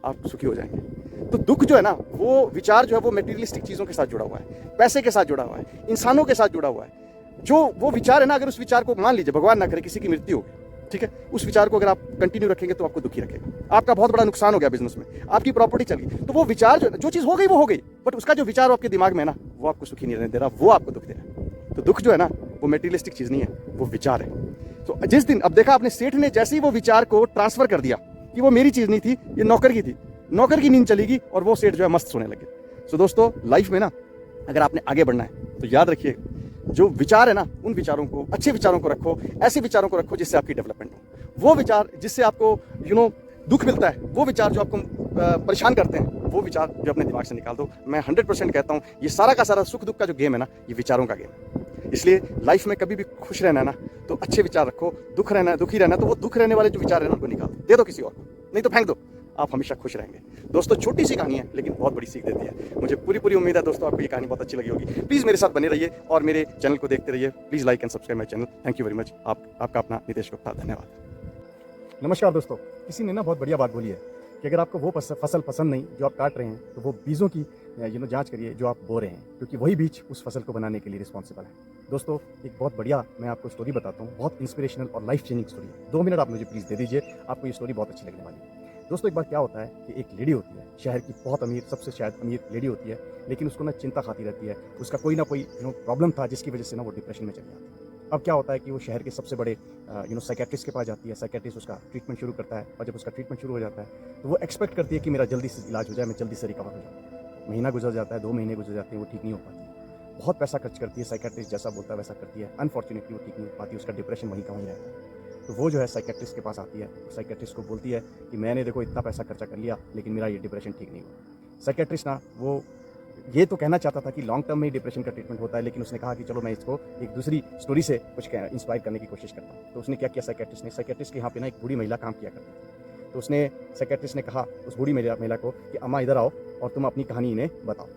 आप सुखी हो जाएंगे। तो दुख जो है ना, वो विचार जो है वो मटेरियलिस्टिक चीज़ों के साथ जुड़ा हुआ है, पैसे के साथ जुड़ा हुआ है, इंसानों के साथ जुड़ा हुआ है। जो वो विचार है ना, अगर उस विचार को मान लीजिए भगवान ना करे किसी की मृत्यु होगी, ठीक है, उस विचार को अगर आप कंटिन्यू रखेंगे तो आपको दुखी रखेगा। आपका बहुत बड़ा नुकसान हो गया बिजनेस में, आपकी प्रॉपर्टी चली गई, तो वो विचार जो चीज़ हो गई वो हो गई, बट उसका जो विचार आपके दिमाग में है ना, वो आपको सुखी नहीं रहने दे रहा, वो आपको दुख दे रहा है। तो दुख जो है ना वो मटेरियलिस्टिक चीज़ नहीं है, वो विचार है। तो जिस दिन, अब देखा आपने, सेठ ने जैसे ही वो विचार को ट्रांसफर कर दिया कि वो मेरी चीज़ नहीं थी, ये नौकर की थी, नौकर की नींद चलेगी और वो सेठ जो है मस्त सोने लगे। सो दोस्तों, लाइफ में ना अगर आपने आगे बढ़ना है तो याद रखिए, जो विचार है ना, उन विचारों को, अच्छे विचारों को रखो, ऐसे विचारों को रखो जिससे आपकी डेवलपमेंट हो। वो विचार जिससे आपको दुख मिलता है, वो विचार जो आपको परेशान करते हैं, वो विचार जो अपने दिमाग से निकाल दो। मैं 100% कहता हूँ, ये सारा का सारा सुख दुख का जो गेम है ना, ये विचारों का गेम है। इसलिए लाइफ में कभी भी खुश रहना है ना, तो अच्छे विचार रखो। दुखी रहना है तो वो दुख रहने वाले जो विचार है ना, उनको निकाल दे दो किसी और को, नहीं तो फेंक दो, आप हमेशा खुश रहेंगे। दोस्तों, छोटी सी कहानी है लेकिन बहुत बड़ी सीख देती है। मुझे पूरी उम्मीद है दोस्तों आपको ये कहानी बहुत अच्छी लगी होगी। प्लीज़ मेरे साथ बने रहिए और मेरे चैनल को देखते रहिए। Please like and subscribe my channel. Thank you very much. आपका अपना नितेश गुप्ता, धन्यवाद। नमस्कार दोस्तों, किसी ने ना बहुत बढ़िया बात बोली है कि अगर आपको वो फसल पसंद नहीं जो आप काट रहे हैं, तो वो बीजों की जांच करिए जो आप बो रहे हैं, क्योंकि वही बीज उस फसल को बनाने के लिए रिस्पॉन्सिबल है। दोस्तों, एक बहुत बढ़िया मैं आपको स्टोरी बताता हूँ, बहुत इंस्पिरेशनल और लाइफ चेंजिंग स्टोरी। 2 मिनट आप मुझे प्लीज़ दे दीजिए, आपको ये स्टोरी बहुत अच्छी लगने वाली है। दोस्तों एक बार क्या होता है कि एक लेडी होती है, शहर की बहुत अमीर, सबसे शायद अमीर लेडी होती है, लेकिन उसको ना चिंता खाती रहती है। उसका कोई ना कोई प्रॉब्लम था जिसकी वजह से ना वो डिप्रेशन में चली जाती है। अब क्या होता है कि वो शहर के सबसे बड़े साइकियाट्रिस्ट के पास जाती है, साइकियाट्रिस्ट उसका ट्रीटमेंट शुरू करता है और जब उसका ट्रीटमेंट शुरू हो जाता है तो वो एक्सपेक्ट करती है कि मेरा जल्दी से इलाज हो जाए, मैं जल्दी से रिकवर हो जाऊँ। महीना गुजर जाता है, 2 महीने गुजर जाते हैं, वो ठीक नहीं हो पाती। बहुत पैसा खर्च करती है, साइकियाट्रिस्ट जैसा बोलता है वैसा करती है, अनफॉर्चुनेटली वो ठीक नहीं हो पाती, उसका डिप्रेशन वहीं का वहीं रहता है। तो वो जो है साइकियाट्रिस्ट के पास आती है, साइकियाट्रिस्ट को बोलती है कि मैंने देखो इतना पैसा खर्चा कर लिया लेकिन मेरा ये डिप्रेशन ठीक नहीं हुआ। साइकियाट्रिस्ट ना वो ये तो कहना चाहता था कि लॉन्ग टर्म में ही डिप्रेशन का ट्रीटमेंट होता है, लेकिन उसने कहा कि चलो मैं इसको एक दूसरी स्टोरी से कुछ इंस्पायर करने की कोशिश करता हूँ। तो उसने क्या किया, साइकियाट्रिस्ट के यहाँ पे ना एक बूढ़ी महिला काम किया करती थी। तो उसने साइकियाट्रिस्ट ने कहा उस बूढ़ी महिला को कि अम्मा इधर आओ और तुम अपनी कहानी इन्हें बताओ।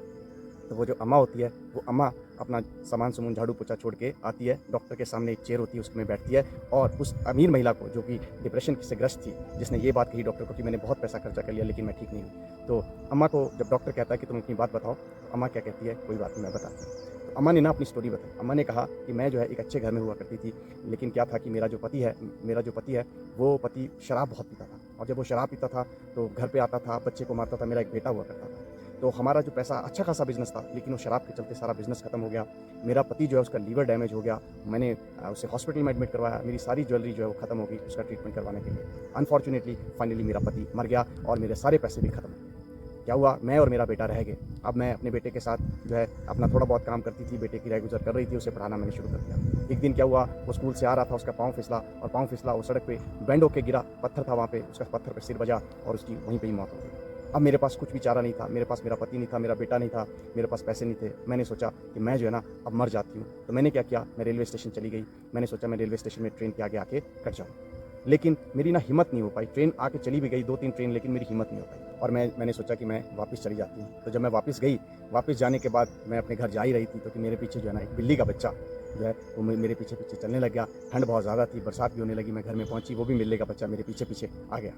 तो वो जो अम्मा होती है, वो अम्मा अपना सामान सुमून झाड़ू पोछा छोड़ के आती है, डॉक्टर के सामने एक चेयर होती है उसमें बैठती है और उस अमीर महिला को जो कि डिप्रेशन से ग्रस्त थी, जिसने ये बात कही डॉक्टर को कि मैंने बहुत पैसा खर्चा कर लिया लेकिन मैं ठीक नहीं हूँ, तो अम्मा को जब डॉक्टर कहता है कि तुम अपनी बात बताओ, तो अम्मा क्या कहती है, कोई बात नहीं मैं बताती हूँ। तो अम्मा ने ना अपनी स्टोरी बताई। अम्मा ने कहा कि मैं जो है एक अच्छे घर में हुआ करती थी, लेकिन क्या था कि मेरा जो पति है वो पति शराब बहुत पीता था, और जब वो शराब पीता था तो घर पे आता था, बच्चे को मारता था। मेरा एक बेटा हुआ करता था, तो हमारा जो पैसा अच्छा खासा बिजनेस था, लेकिन वो शराब के चलते सारा बिजनेस खत्म हो गया। मेरा पति जो है उसका लीवर डैमेज हो गया, मैंने उसे हॉस्पिटल में एडमिट करवाया, मेरी सारी ज्वेलरी जो है वो खत्म हो गई उसका ट्रीटमेंट करवाने के लिए। अनफॉर्चुनेटली फाइनली मेरा पति मर गया और मेरे सारे पैसे भी खत्म हो गए। क्या हुआ, मैं और मेरा बेटा रह गए। अब मैं अपने बेटे के साथ जो है अपना थोड़ा बहुत काम करती थी, बेटे की रह गुजर कर रही थी, उसे पढ़ाना मैंने शुरू कर दिया। एक दिन क्या हुआ, वो स्कूल से आ रहा था, उसका पाँव फिसला, वो सड़क पे बैंड होके गिरा, पत्थर था वहाँ पे, उसका पत्थर पे सिर बजा और उसकी वहीं पे ही मौत हो गई। अब मेरे पास कुछ भी चारा नहीं था, मेरे पास मेरा पति नहीं था, मेरा बेटा नहीं था, मेरे पास पैसे नहीं थे। मैंने सोचा कि मैं जो है ना अब मर जाती हूँ। तो मैंने क्या किया, मैं रेलवे स्टेशन चली गई। मैंने सोचा मैं रेलवे स्टेशन में ट्रेन के आगे आके कट जाऊँ, लेकिन मेरी ना हिम्मत नहीं हो पाई। ट्रेन आके चली भी गई, 2-3 ट्रेन, लेकिन मेरी हिम्मत नहीं हो पाई और मैंने सोचा कि मैं वापस चली जाती हूँ। तो जब मैं वापस गई, वापस जाने के बाद मैं अपने घर जा ही रही थी, तो कि मेरे पीछे जो है ना एक बिल्ली का बच्चा जो है वो मेरे पीछे पीछे चलने लग गया। ठंड बहुत ज़्यादा थी, बरसात भी होने लगी, मैं घर में पहुंची, वो भी बिल्ली का बच्चा मेरे पीछे पीछे आ गया।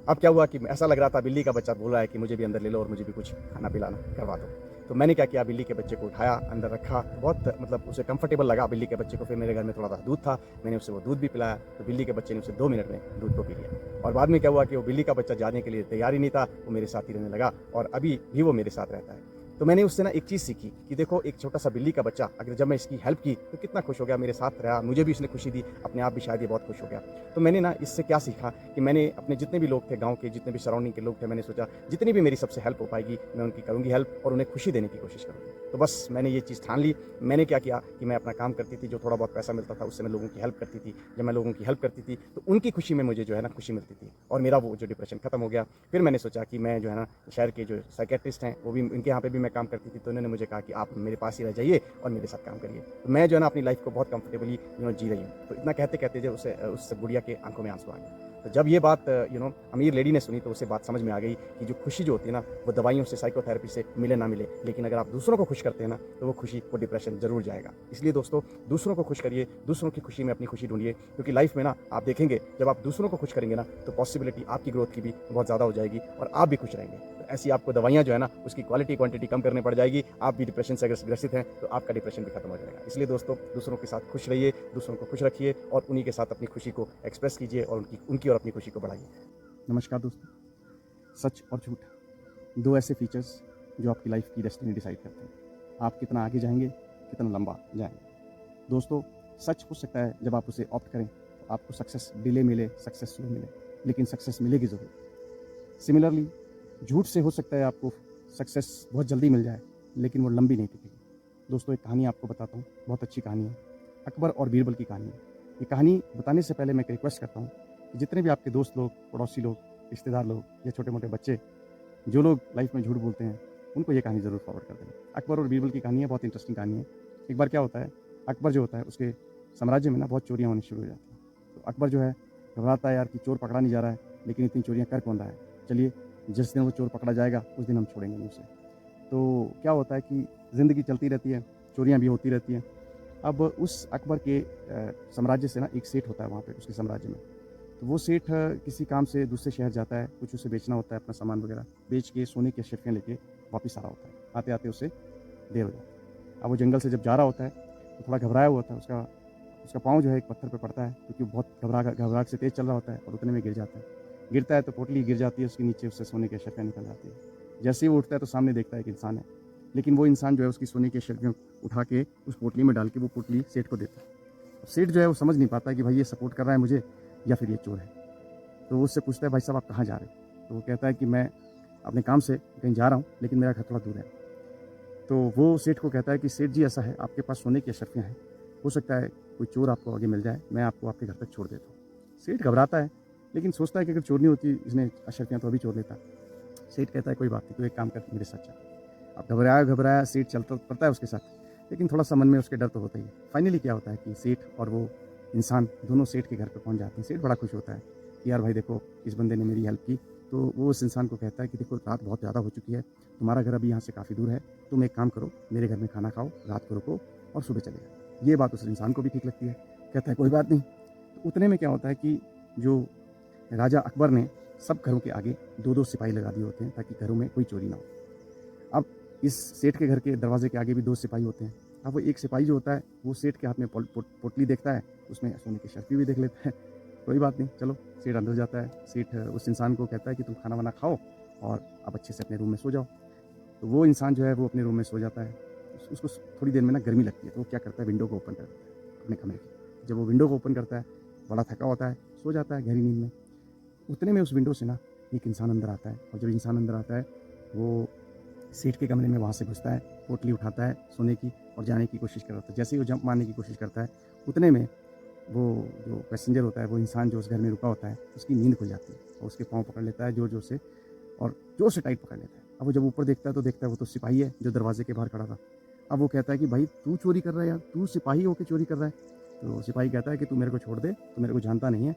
अब क्या हुआ कि ऐसा लग रहा था बिल्ली का बच्चा बोल रहा है कि मुझे भी अंदर ले लो और मुझे भी कुछ खाना पिलाना करवा दो। तो मैंने क्या किया, बिल्ली के बच्चे को उठाया, अंदर रखा, बहुत मतलब उसे कंफर्टेबल लगा बिल्ली के बच्चे को। फिर मेरे घर में थोड़ा सा दूध था, मैंने उसे वो दूध भी पिलाया, तो बिल्ली के बच्चे ने उसे 2 मिनट में दूध को पी लिया। और बाद में क्या हुआ कि वो बिल्ली का बच्चा जाने के लिए तैयार ही नहीं था, वो मेरे साथ ही रहने लगा और अभी भी वो मेरे साथ रहता है। तो मैंने उससे ना एक चीज़ सीखी कि देखो, एक छोटा सा बिल्ली का बच्चा अगर जब मैं इसकी हेल्प की तो कितना खुश हो गया, मेरे साथ रहा, मुझे भी इसने खुशी दी, अपने आप भी शायद ये बहुत खुश हो गया। तो मैंने ना इससे क्या सीखा कि मैंने अपने जितने भी लोग थे, गाँव के जितने भी सराउंडिंग के लोग थे, मैंने सोचा जितनी भी मेरी सबसे हेल्प हो पाएगी मैं उनकी करूँगी हेल्प और उन्हें खुशी देने की कोशिश करूँगी। तो बस मैंने ये चीज़ ठान ली। मैंने क्या किया कि मैं अपना काम करती थी, जो थोड़ा बहुत पैसा मिलता था उससे मैं लोगों की हेल्प करती थी। जब मैं लोगों की हेल्प करती थी तो उनकी खुशी में मुझे जो है ना खुशी मिलती थी और मेरा वो जो डिप्रेशन खत्म हो गया। फिर मैंने सोचा कि मैं जो है ना शहर के जो साइकियाट्रिस्ट हैं वो भी, उनके यहाँ पे भी मैं काम करती थी, तो उन्होंने मुझे कहा कि आप मेरे पास ही रह जाइए और मेरे साथ काम करिए। तो मैं जो है ना अपनी लाइफ को बहुत कंफर्टेबली जी रही हूँ। तो इतना कहते कहते जो उस गुड़िया के आंखों में आंसू आ गए। तो जब ये बात अमीर लेडी ने सुनी तो उसे बात समझ में आ गई कि जो खुशी जो होती है ना वो दवाइयों से, साइकोथेरेपी से मिले ना मिले, लेकिन अगर आप दूसरों को खुश करते हैं ना तो वो खुशी, वो डिप्रेशन जरूर जाएगा। इसलिए दोस्तों, दूसरों को खुश करिए, दूसरों की खुशी में अपनी खुशी ढूंढिए, क्योंकि लाइफ में ना आप देखेंगे जब आप दूसरों को खुश करेंगे ना तो पॉसिबिलिटी आपकी ग्रोथ की भी बहुत ज़्यादा हो जाएगी और आप भी खुश रहेंगे। तो ऐसी आपको दवाइयाँ जो है ना उसकी क्वालिटी क्वांटिटी कम करनी पड़ जाएगी। आप भी डिप्रेशन से अगर ग्रसित हैं तो आपका डिप्रेशन भी खत्म हो जाएगा। इसलिए दोस्तों, दूसरों के साथ खुश रहिए, दूसरों को खुश रखिए और उन्हीं के साथ अपनी खुशी को एक्सप्रेस कीजिए और उनकी और अपनी खुशी को बढ़ाइए। नमस्कार दोस्तों, सच और झूठ, 2 ऐसे फीचर्स जो आपकी लाइफ की डेस्टिनी डिसाइड करते हैं। आप कितना आगे जाएंगे, कितना लंबा जाएंगे। दोस्तों, सच हो सकता है जब आप उसे ऑप्ट करें तो आपको सक्सेस डिले मिले, सक्सेस स्लो मिले, लेकिन सक्सेस मिलेगी ज़रूर। सिमिलरली, झूठ से हो सकता है आपको सक्सेस बहुत जल्दी मिल जाए, लेकिन वो लंबी नहीं टिकेगी। दोस्तों, एक कहानी आपको बताता हूँ, बहुत अच्छी कहानी है, अकबर और बीरबल की कहानी है। ये कहानी बताने से पहले मैं एक रिक्वेस्ट करता हूँ कि जितने भी आपके दोस्त लोग, पड़ोसी लोग, रिश्तेदार लोग या छोटे मोटे बच्चे जो लोग लाइफ में झूठ बोलते हैं, उनको ये कहानी ज़रूर फॉरवर्ड कर देना। अकबर और बीरबल की कहानी है, बहुत इंटरेस्टिंग कहानी है। एक बार क्या होता है, अकबर जो होता है उसके साम्राज्य में ना बहुत चोरियाँ होनी शुरू हो जाती हैं। तो अकबर जो है घबराता है यार कि चोर पकड़ा नहीं जा रहा है, लेकिन इतनी चोरियाँ कर कौन रहा है, चलिए जिस दिन वो चोर पकड़ा जाएगा उस दिन हम छोड़ेंगे नहीं उसे। तो क्या होता है कि ज़िंदगी चलती रहती है, चोरियाँ भी होती रहती हैं। अब उस अकबर के साम्राज्य से ना एक सेठ होता है वहाँ पे उसके साम्राज्य में। तो वो सेठ किसी काम से दूसरे शहर जाता है, कुछ उसे बेचना होता है, अपना सामान वगैरह बेच के सोने की अशर्फियाँ लेके वापस आ रहा होता है। आते आते उसे देर हो जाती है। अब वो जंगल से जब जा रहा होता है तो थोड़ा घबराया हुआ होता है, उसका पाँव जो है एक पत्थर पे पड़ता है, क्योंकि वो बहुत घबराहट से तेज़ चल रहा होता है और उतने में गिर जाता है। गिरता है तो पोटली गिर जाती है उसके नीचे, उससे सोने की अशर्फियाँ निकल जाती है। जैसे ही वो उठता है तो सामने देखता है एक इंसान है, लेकिन वो इंसान जो है उसकी सोने की अशर्फियाँ उठा के उस पोटली में डाल के वो पोटली सेठ को देता है। अब सेठ जो है वो समझ नहीं पाता कि भाई ये सपोर्ट कर रहा है मुझे या फिर ये चोर है। तो वो उससे पूछता है, भाई साहब आप कहाँ जा रहे हो? तो वो कहता है कि मैं अपने काम से कहीं जा रहा हूँ, लेकिन मेरा घर थोड़ा दूर है। तो वो सेठ को कहता है कि सेठ जी ऐसा है, आपके पास सोने की अशर्फियाँ हैं, हो सकता है कोई चोर आपको आगे मिल जाए, मैं आपको आपके घर तक छोड़ देता हूँ। सेठ घबराता है, लेकिन सोचता है कि अगर चोरनी होती इसने अशर्फियाँ तो अभी चोर लेता। सेठ कहता है कोई बात नहीं, तो एक काम कर मेरे साथ चल। अब घबराया घबराया सेठ चलता पड़ता है उसके साथ, लेकिन थोड़ा सा मन में उसके डर तो होता ही है। फाइनली क्या होता है कि सेठ और वो इंसान दोनों सेठ के घर पर पहुँच जाते हैं। सेठ बड़ा खुश होता है कि यार भाई देखो, इस बंदे ने मेरी हेल्प की। तो वो उस इंसान को कहता है कि देखो रात बहुत ज़्यादा हो चुकी है, तुम्हारा घर अभी यहाँ से काफ़ी दूर है, तुम एक काम करो, मेरे घर में खाना खाओ, रात को रुको और सुबह चले जाओ। ये बात उस इंसान को भी ठीक लगती है, कहता है कोई बात नहीं। तो उतने में क्या होता है कि जो राजा अकबर ने सब घरों के आगे 2-2 सिपाही लगा दिए होते हैं ताकि घरों में कोई चोरी ना हो। अब इस सेठ के घर के दरवाजे के आगे भी 2 सिपाही होते हैं। अब वो एक सिपाही जो होता है वो सेठ के हाथ में पोटली देखता है, उसमें सोने की शर्फी भी देख लेता है। कोई बात नहीं, चलो। सेठ अंदर जाता है, सेठ उस इंसान को कहता है कि तुम खाना वाना खाओ और अब अच्छे से अपने रूम में सो जाओ। तो वो इंसान जो है वो अपने रूम में सो जाता है। उसको थोड़ी देर में ना गर्मी लगती है, तो वो क्या करता है, विंडो को ओपन कर देता है अपने कमरे की। जब वो विंडो को ओपन करता है, बड़ा थका होता है, सो जाता है गहरी नींद में। उतने में उस विंडो से ना एक इंसान अंदर आता है, और जब इंसान अंदर आता है वो सेठ के कमरे में वहाँ से घुसता है, पोटली उठाता है सोने की और जाने की कोशिश करता है। जैसे ही वो जंप मारने की कोशिश करता है, उतने में वो जो पैसेंजर होता है, वो इंसान जो उस घर में रुका होता है, उसकी नींद खुल जाती है और उसके पाँव पकड़ लेता है ज़ोर-ज़ोर से, और ज़ोर से टाइट पकड़ लेता है। अब वो जब ऊपर देखता है तो देखता है वो तो सिपाही है जो दरवाजे के बाहर खड़ा था। अब वो कहता है कि भाई तू चोरी कर रहा है यार, तू सिपाही होके चोरी कर रहा है। तो सिपाही कहता है कि तू मेरे को छोड़ दे, तू मेरे को जानता नहीं है।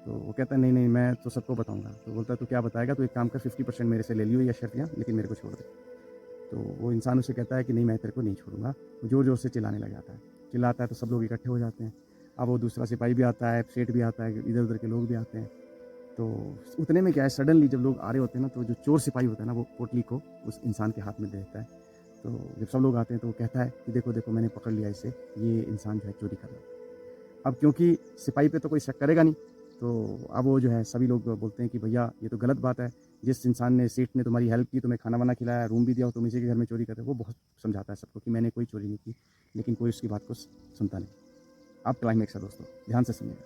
तो वो कहता है नहीं नहीं, मैं तो सबको बताऊँगा। तो बोलता है तू क्या बताएगा? तो एक काम कर, 50% मेरे से ले लियो ये शर्तियाँ, लेकिन मेरे को छोड़ दे। तो वो इंसान उसे कहता है कि नहीं, मैं तेरे को नहीं छोड़ूंगा। वो ज़ोर-ज़ोर से चिल्लाने लग जाता है। चिल्लाता है तो सब लोग इकट्ठे हो जाते हैं। अब वो दूसरा सिपाही भी आता है, सेठ भी आता है, इधर-उधर के लोग भी आते हैं। तो उतने में क्या है, सडनली जब लोग आ रहे होते हैं ना, तो जो चोर सिपाही होता है ना, वो पोटली को उस इंसान के हाथ में दे देता है। तो जब सब लोग आते हैं तो वो कहता है कि देखो, देखो मैंने पकड़ लिया इसे, ये इंसान जो है चोरी कर रहा है। अब क्योंकि सिपाही पे तो कोई शक करेगा नहीं, तो अब वो जो है सभी लोग बोलते हैं कि भैया ये तो गलत बात है। जिस इंसान ने, सेठ ने तुम्हारी हेल्प की, तुम्हें खाना-वाना खिलाया, रूम भी दिया और तुम इसी के घर में चोरी कर रहे हो। वो बहुत समझाता है सबको कि मैंने कोई चोरी नहीं की, लेकिन कोई उसकी बात को सुनता नहीं। अब क्लाइमेक्स है दोस्तों, ध्यान से सुनिएगा।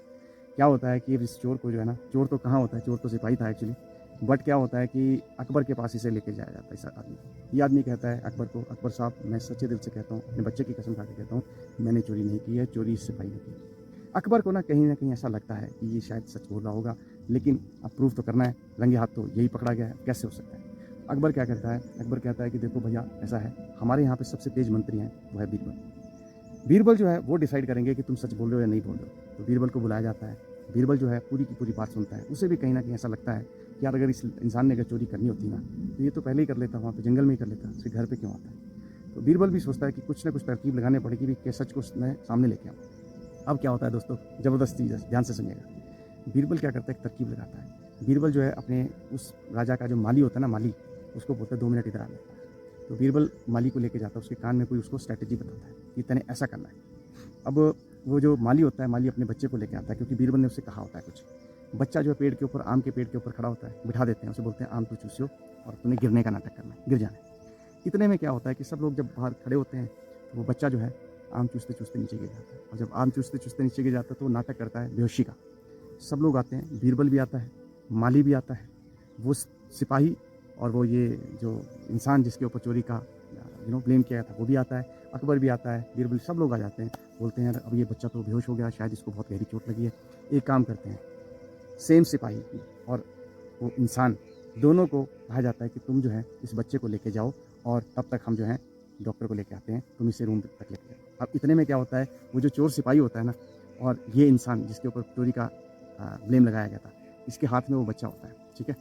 क्या होता है कि इस चोर को जो है ना, चोर तो कहाँ होता है, चोर तो सिपाही था एक्चुअली। बट क्या होता है कि अकबर के पास इसे लेके जाया जाता है इस आदमी को। ये आदमी कहता है अकबर को, अकबर साहब मैं सच्चे दिल से कहता हूँ, अपने बच्चे की कसम खा के कहता हूँ, मैंने चोरी नहीं की है, चोरी इस सिपाही ने की है। अकबर को ना कहीं ऐसा लगता है कि ये शायद सच बोल रहा होगा, लेकिन अब प्रूव तो करना है, रंगे हाथ तो यही पकड़ा गया है, कैसे हो सकता है। अकबर क्या करता है, अकबर कहता है कि देखो भैया ऐसा है, हमारे यहाँ पे सबसे तेज मंत्री हैं, वो है बीरबल। बीरबल जो है वो डिसाइड करेंगे कि तुम सच बोल रहे हो या नहीं बोल रहे हो। तो बीरबल को बुलाया जाता है। बीरबल जो है पूरी की पूरी बात सुनता है। उसे भी कहीं ना कहीं ऐसा लगता है कि यार अगर इस इंसान ने अगर चोरी करनी होती ना, तो ये तो पहले ही कर लेता, वहाँ पे जंगल में ही कर लेता, उसके घर पे क्यों आता है। तो बीरबल भी सोचता है कि कुछ ना कुछ तरकीब लगाने पड़ेगी भी, कि सच को मैं सामने लेके आऊँ। अब क्या होता है दोस्तों, ज़बरदस्त चीज़ है, ध्यान से सुनिएगा। बीरबल क्या करता है, एक तरकीब लगाता है। बीरबल जो है अपने उस राजा का जो माली होता है ना, माली, उसको बोलता है 2 मिनट इधर आ लेता है। तो बीरबल माली को लेके जाता है, उसके कान में कोई उसको स्ट्रैटेजी बताता है कि तने ऐसा करना है। अब वो जो माली होता है, माली अपने बच्चे को लेके आता है, क्योंकि बीरबल ने उससे कहा होता है कुछ। बच्चा जो है पेड़ के ऊपर, आम के पेड़ के ऊपर खड़ा होता है, बिठा देते हैं उसे, बोलते हैं आम तू चूसियो और तूने गिरने का नाटक करना है, गिर जाना है। इतने में क्या होता है कि सब लोग जब बाहर खड़े होते हैं, तो वो बच्चा जो है आम चूसते चूसते नीचे गिर जाता है, और जब आम चूसते चूसते नीचे गिर जाता है तो वो नाटक करता है बेहोशी का। सब लोग आते हैं, बीरबल भी आता है, माली भी आता है, वो सिपाही और वो ये जो इंसान जिसके ऊपर चोरी का ब्लेम किया था वो भी आता है, अकबर भी आता है, बीरबल, सब लोग आ जाते हैं। बोलते हैं अब ये बच्चा तो बेहोश हो गया, शायद इसको बहुत गहरी चोट लगी है, एक काम करते हैं, सेम सिपाही और वो इंसान दोनों को कहा जाता है कि तुम जो है इस बच्चे को लेके जाओ, और तब तक हम जो है डॉक्टर को लेके आते हैं, तुम इसे रूम तक लेके जाओ। अब इतने में क्या होता है, वो जो चोर सिपाही होता है ना, और ये इंसान जिसके ऊपर चोरी का ब्लेम लगाया गया था, इसके हाथ में वो बच्चा होता है, ठीक है।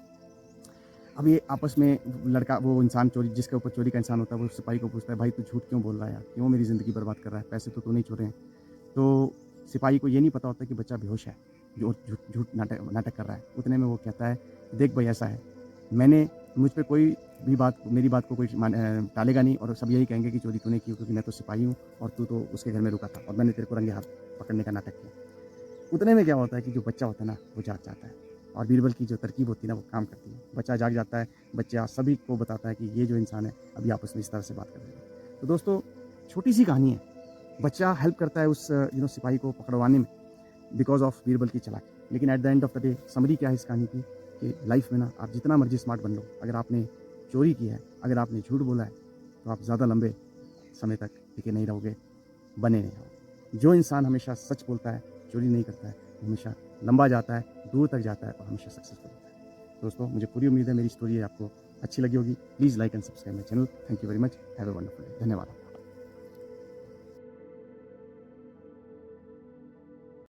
अब ये आपस में लड़का, वो इंसान चोरी, जिसके ऊपर चोरी का इंसान होता है, वो सिपाही को पूछता है, भाई तू झूठ क्यों बोल रहा है यार, क्यों मेरी ज़िंदगी बर्बाद कर रहा है, पैसे तो तू नहीं चोरे हैं। तो सिपाही को ये नहीं पता होता कि बच्चा बेहोश है, जो झूठ नाटक कर रहा है। उतने में वो कहता है, देख भाई ऐसा है, मैंने, मुझ पे कोई भी बात, मेरी बात को कोई टालेगा नहीं, और सब यही कहेंगे कि चोरी तूने की, क्योंकि मैं तो सिपाही हूँ और तू तो उसके घर में रुका था, और मैंने तेरे को रंगे हाथ पकड़ने का नाटक किया। उतने में क्या होता है कि जो बच्चा होता है ना, वो जाग जाता है। और बीरबल की जो तरकीब होती है ना वो काम करती है। बच्चा जाग जाता है, बच्चा सभी को बताता है कि ये जो इंसान है अभी आपस में इस तरह से बात कर रहे हैं। तो दोस्तों छोटी सी कहानी है, बच्चा हेल्प करता है उस सिपाही को पकड़वाने में बिकॉज ऑफ बीरबल की चालाकी। लेकिन at the end of the day summary क्या है इस कहानी की कि लाइफ में ना आप जितना मर्जी स्मार्ट बन लो, अगर आपने चोरी की है, अगर आपने झूठ बोला है, तो आप ज़्यादा लंबे समय तक टिके नहीं रहोगे, बने नहीं रहोगे। जो इंसान हमेशा सच बोलता है, चोरी नहीं करता है, वो हमेशा लंबा जाता है, दूर तक जाता है और हमेशा सक्सेसफुल होता है। दोस्तों मुझे पूरी उम्मीद है मेरी स्टोरी आपको अच्छी लगी होगी। Please like and subscribe my channel. Thank you very much. Have a wonderful day. धन्यवाद।